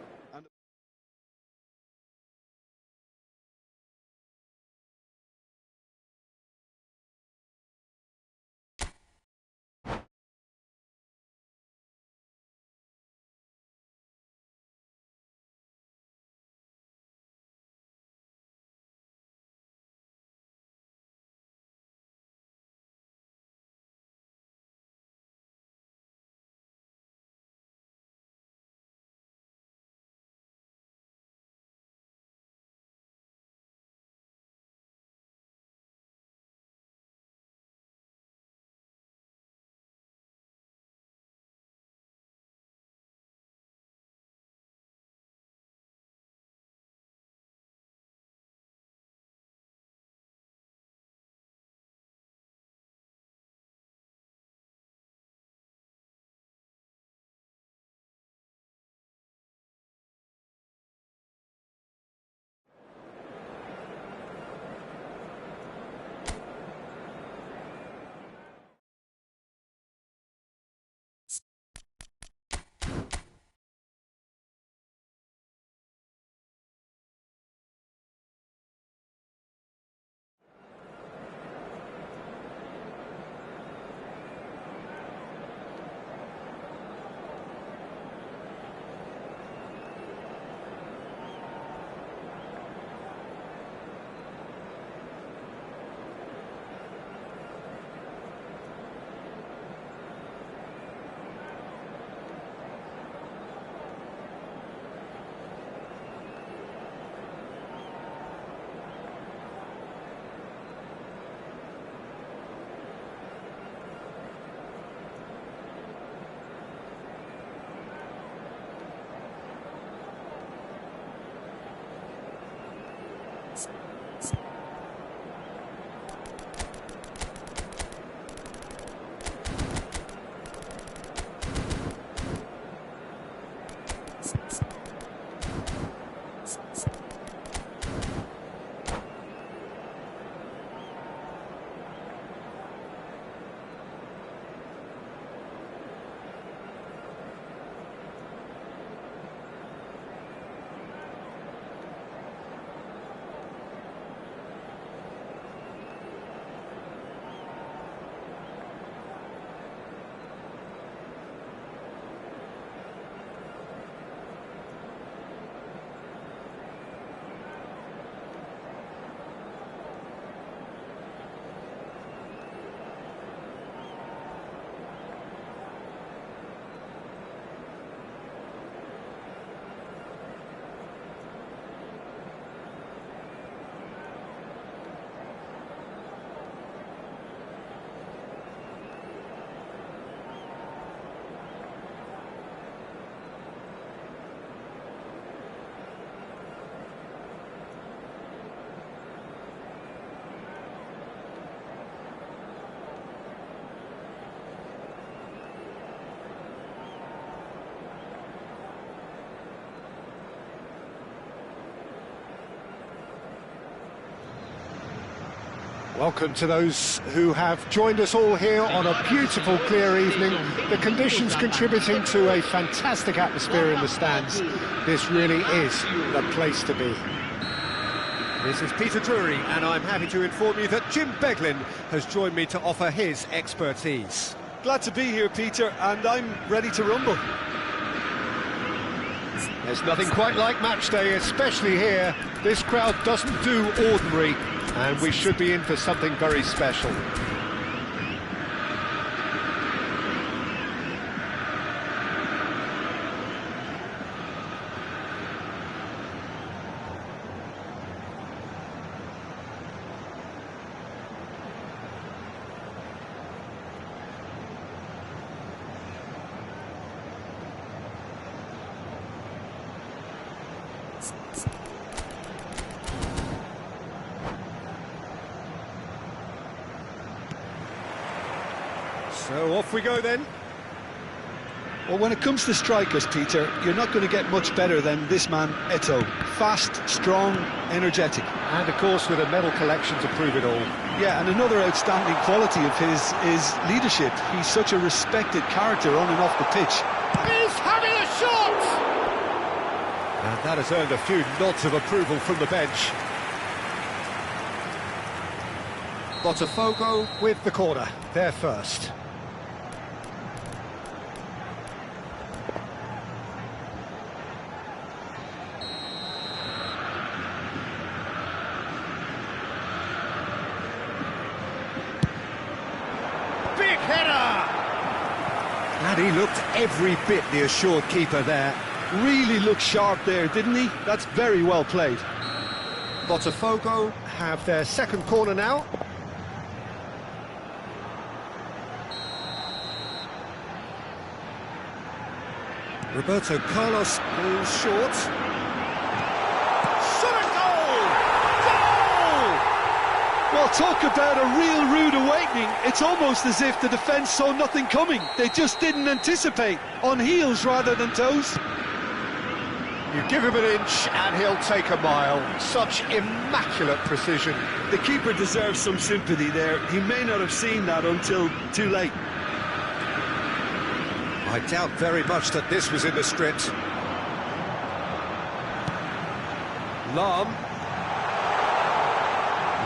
Welcome to those who have joined us all here on a beautiful, clear evening. The conditions contributing to a fantastic atmosphere in the stands. This really is the place to be. This is Peter Drury, and I'm happy to inform you that Jim Beglin has joined me to offer his expertise. Glad to be here, Peter, and I'm ready to rumble. There's nothing quite like match day, especially here. This crowd doesn't do ordinary, and we should be in for something very special. So off we go then. Well, when it comes to strikers, Peter, you're not going to get much better than this man, Eto'o. Fast, strong, energetic. And of course with a medal collection to prove it all. Yeah, and another outstanding quality of his is leadership. He's such a respected character on and off the pitch. He's having a shot! And that has earned a few nods of approval from the bench. Botafogo with the corner, they're first. Big header! And he looked every bit the assured keeper there. Really looked sharp there, didn't he? That's very well played. Botafogo have their second corner now. Roberto Carlos falls short. Shot a goal! Goal! Well, talk about a real rude awakening. It's almost as if the defence saw nothing coming. They just didn't anticipate. On heels rather than toes. You give him an inch and he'll take a mile. Such immaculate precision. The keeper deserves some sympathy there. He may not have seen that until too late. I doubt very much that this was in the script. Lahm.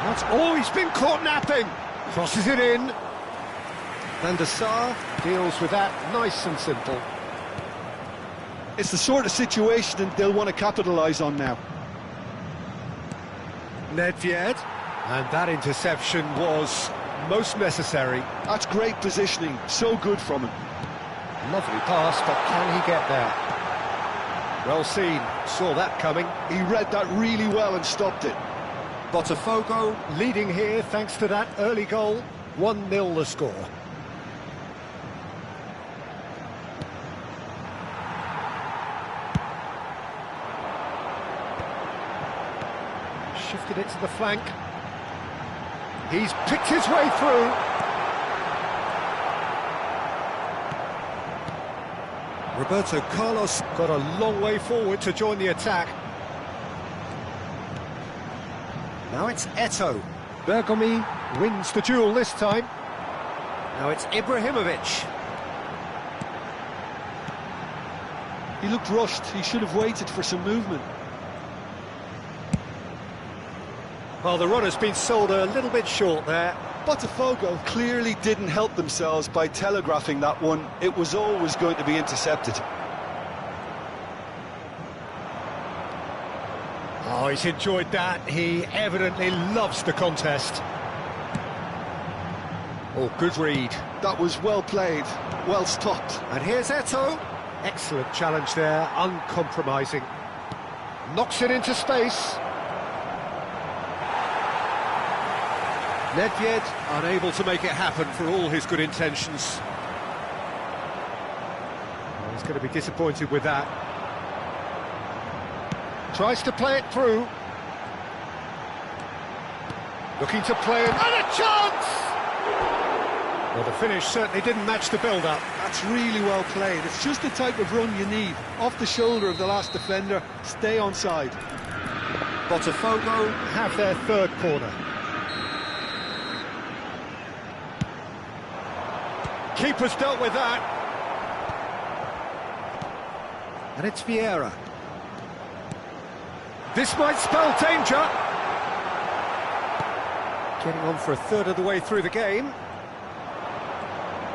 That's always been caught napping. Crosses it in. Van der Sar deals with that nice and simple. It's the sort of situation that they'll want to capitalise on now. Nedved. And that interception was most necessary. That's great positioning. So good from him. Lovely pass, but can he get there? Well seen, saw that coming. He read that really well and stopped it. Botafogo leading here thanks to that early goal. 1-0 the score. Shifted it to the flank. He's picked his way through. Roberto Carlos got a long way forward to join the attack. Now it's Eto'o. Bergomi wins the duel this time. Now it's Ibrahimovic. He looked rushed. He should have waited for some movement. Well, the run has been sold a little bit short there. Botafogo clearly didn't help themselves by telegraphing that one. It was always going to be intercepted. Oh, he's enjoyed that. He evidently loves the contest. Oh, good read. That was well played, well stopped. And here's Eto'o. Excellent challenge there, uncompromising. Knocks it into space. Nedved unable to make it happen for all his good intentions. Well, he's going to be disappointed with that. Tries to play it through. Looking to play it, and a chance! Well, the finish certainly didn't match the build-up. That's really well played. It's just the type of run you need. Off the shoulder of the last defender, stay onside. Botafogo have their third corner. Keeper's dealt with that. And it's Vieira. This might spell danger. Getting on for a third of the way through the game.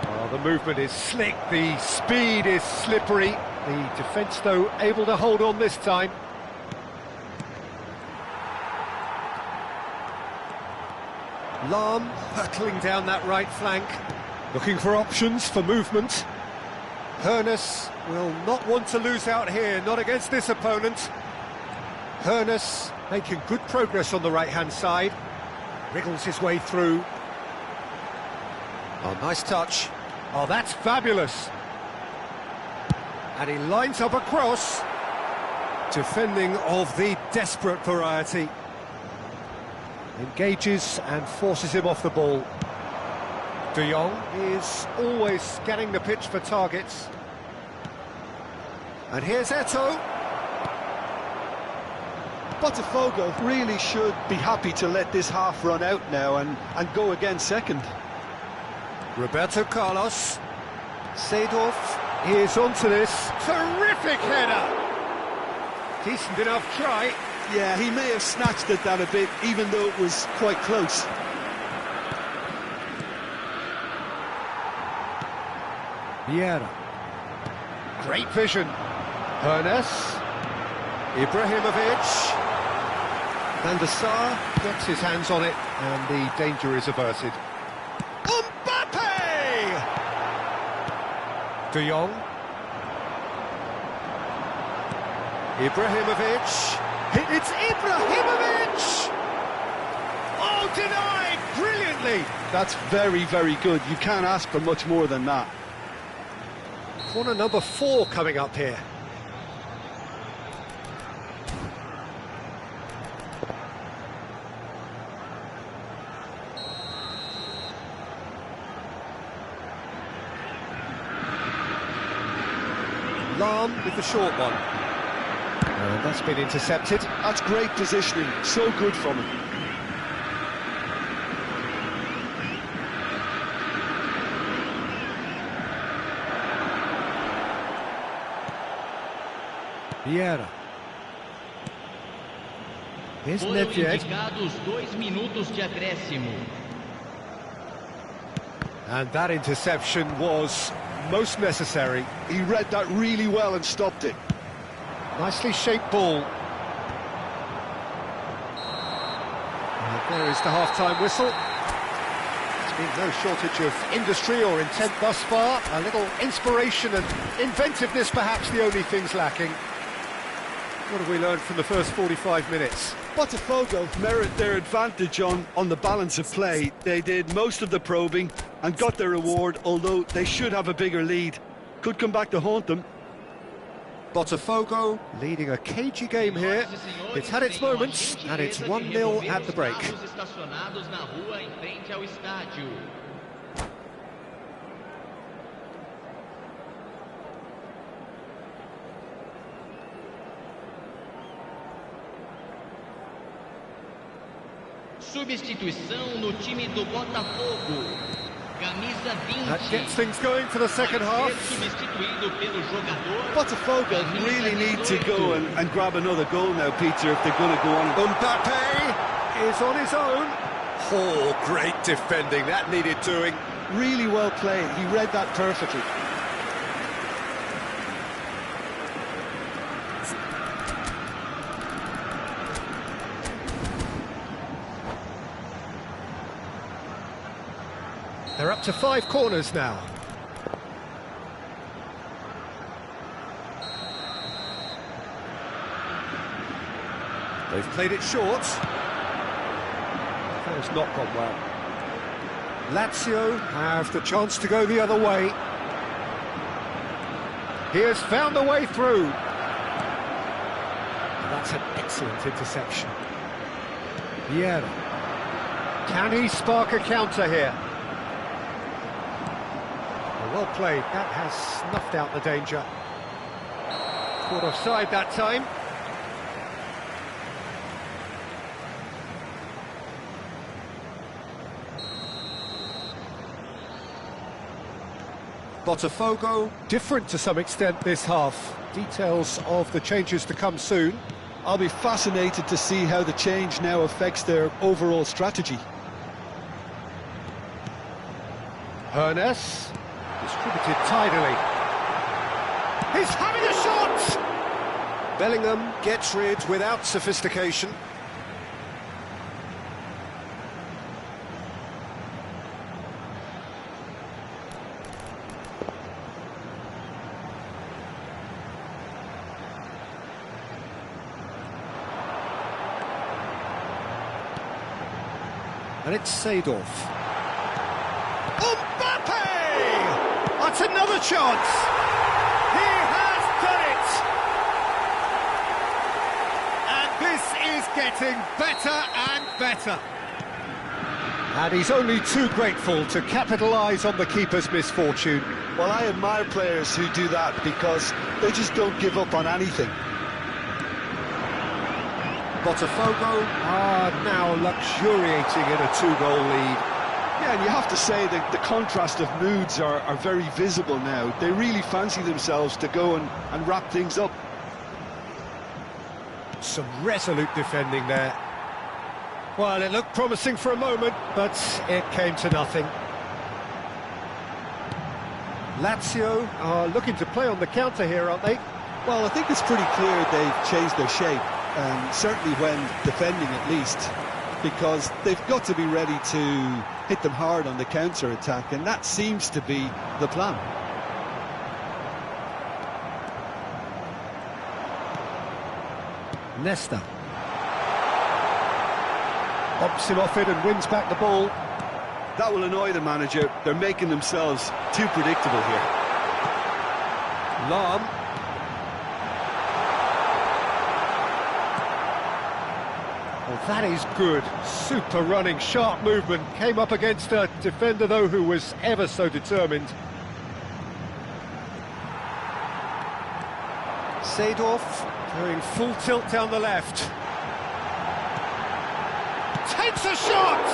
Oh, the movement is slick, the speed is slippery. The defence, though, able to hold on this time. Lahm hurtling down that right flank. Looking for options for movement. Hoeneß will not want to lose out here, not against this opponent. Hoeneß making good progress on the right-hand side. Wriggles his way through. Oh, nice touch. Oh, that's fabulous. And he lines up a cross. Defending of the desperate variety. Engages and forces him off the ball. De Jong is always scanning the pitch for targets. And here's Eto'o. Botafogo really should be happy to let this half run out now and go again second. Roberto Carlos. Seedorf is onto this. Terrific header! Decent enough try. Yeah, he may have snatched at that a bit, even though it was quite close. Vieira. Great vision. Hoeneß. Ibrahimovic. Van der Sar gets his hands on it, and the danger is averted. Mbappe! De Jong. Ibrahimovic. It's Ibrahimovic! Oh, denied! Brilliantly! That's very, very good. You can't ask for much more than that. Corner number 4 coming up here. Lahm with the short one. And that's been intercepted. That's great positioning, so good from him. Vieira. Here's Foram Nedved. indicados 2 minutos de acréscimo. And that interception was most necessary. He read that really well and stopped it. Nicely shaped ball. And there is the half-time whistle. There's been no shortage of industry or intent thus far. A little inspiration and inventiveness, perhaps the only things lacking. What have we learned from the first 45 minutes? Botafogo merit their advantage on the balance of play. They did most of the probing and got their reward, although they should have a bigger lead. Could come back to haunt them. Botafogo leading a cagey game here. It's had its moments, and it's 1-0 at the break. Estacionados na rua em frente ao estádio. Substituição no time do Botafogo. Camisa 20. That gets things going for the second half. Substituído pelo jogador. Botafogo really need to go and grab another goal now, Peter, if they're going to go on. Mbappe is on his own. Oh, great defending. That needed doing. Really well played. He read that perfectly. They're up to 5 corners now. They've played it short. That has not gone well. Lazio have the chance to go the other way. He has found a way through. And that's an excellent interception. Vieira. Can he spark a counter here? Well played, that has snuffed out the danger. Caught offside that time. Botafogo, different to some extent this half. Details of the changes to come soon. I'll be fascinated to see how the change now affects their overall strategy. Hernes. Distributed tidily. He's having a shot! Bellingham gets rid without sophistication. And it's Seedorf. Mbappe! That's another chance! He has done it! And this is getting better and better. And he's only too grateful to capitalise on the keeper's misfortune. Well, I admire players who do that because they just don't give up on anything. Botafogo are now luxuriating in a 2-goal lead. Yeah, and you have to say that the contrast of moods are very visible now. They really fancy themselves to go and wrap things up. Some resolute defending there. Well, it looked promising for a moment, but it came to nothing. Lazio are looking to play on the counter here, aren't they? Well, I think it's pretty clear they've changed their shape, certainly when defending at least, because they've got to be ready to hit them hard on the counter-attack, and that seems to be the plan. Nesta. Bumps him off it and wins back the ball. That will annoy the manager. They're making themselves too predictable here. Lahm. Well, that is good. Super running, sharp movement. Came up against a defender, though, who was ever so determined. Seedorf going full tilt down the left. Takes a shot!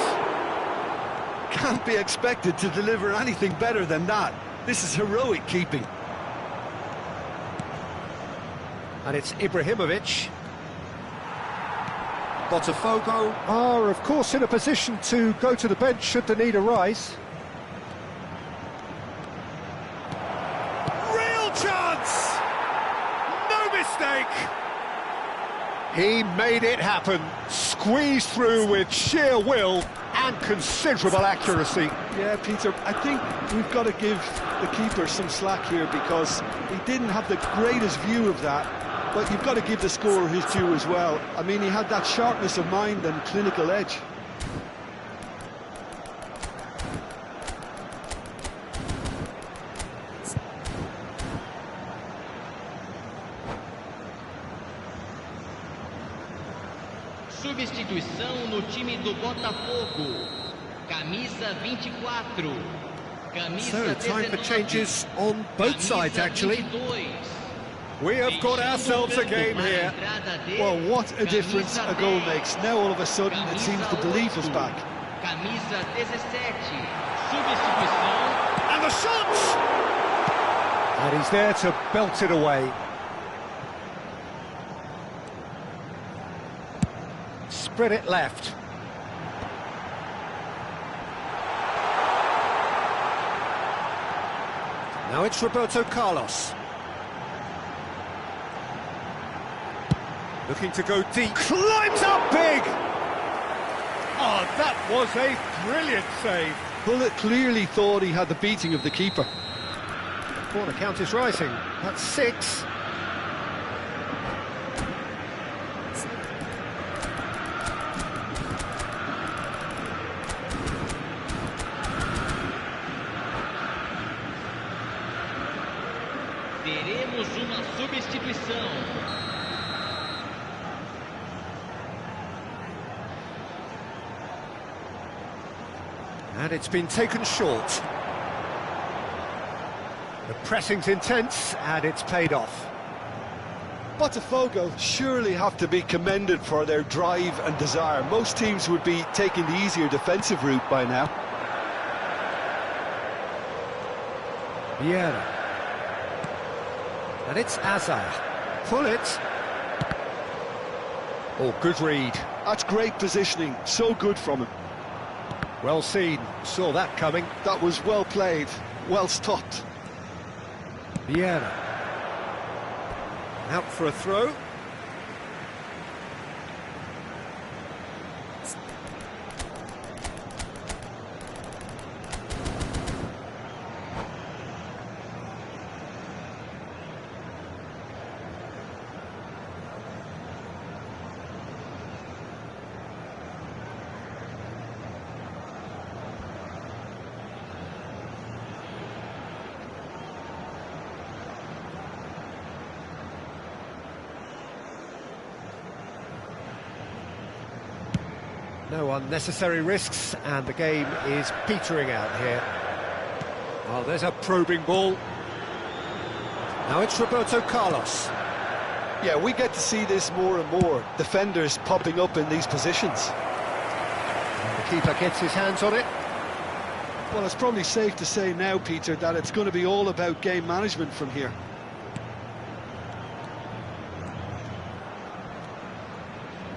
Can't be expected to deliver anything better than that. This is heroic keeping. And it's Ibrahimovic. Botafogo are, of course, in a position to go to the bench should the need arise. Real chance! No mistake! He made it happen. Squeezed through with sheer will and considerable accuracy. Yeah, Peter, I think we've got to give the keeper some slack here because he didn't have the greatest view of that. But you've got to give the scorer his due as well. I mean, he had that sharpness of mind and clinical edge. Substituição no time do Botafogo. Camisa 24. Camisa So, time for 19. changes on both sides, actually. 22. We have got ourselves a game here. Well, what a difference a goal makes. Now all of a sudden it seems the belief is back. Camisa 17. Substituição. And the shots! And he's there to belt it away. Spread it left. Now it's Roberto Carlos. Looking to go deep. Climbs up big! Oh, that was a brilliant save. Bullet clearly thought he had the beating of the keeper. Corner count is rising. That's 6. Teremos uma substituição. And it's been taken short. The pressing's intense, and it's paid off. Botafogo surely have to be commended for their drive and desire. Most teams would be taking the easier defensive route by now. Vieira. And it's Azar. Pull it. Oh, good read. That's great positioning, so good from him. Well seen, saw that coming. That was well played, well stopped. Vieira. Out for a throw. No unnecessary risks, and the game is petering out here. Oh, there's a probing ball. Now it's Roberto Carlos. Yeah, we get to see this more and more. Defenders popping up in these positions. And the keeper gets his hands on it. Well, it's probably safe to say now, Peter, that it's going to be all about game management from here.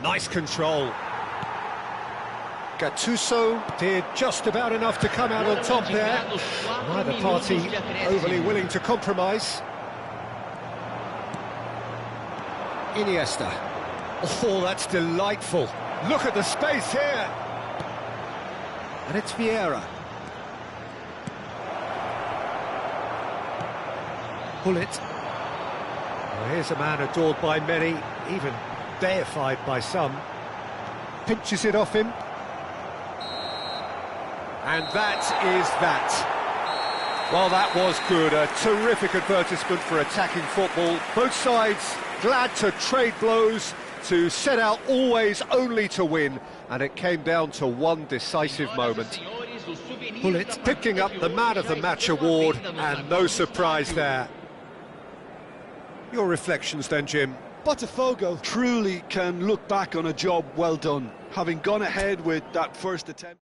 Nice control. Gattuso did just about enough to come out on top there. Neither party overly willing to compromise. Iniesta. Oh, that's delightful. Look at the space here. And it's Vieira. Pull it. Well, here's a man adored by many, even deified by some. Pinches it off him. And that is that. Well, that was good. A terrific advertisement for attacking football. Both sides glad to trade blows, to set out always only to win. And it came down to one decisive moment. Bullet picking up the Man of the Match award, and no surprise there. Your reflections then, Jim? Botafogo truly can look back on a job well done, having gone ahead with that first attempt.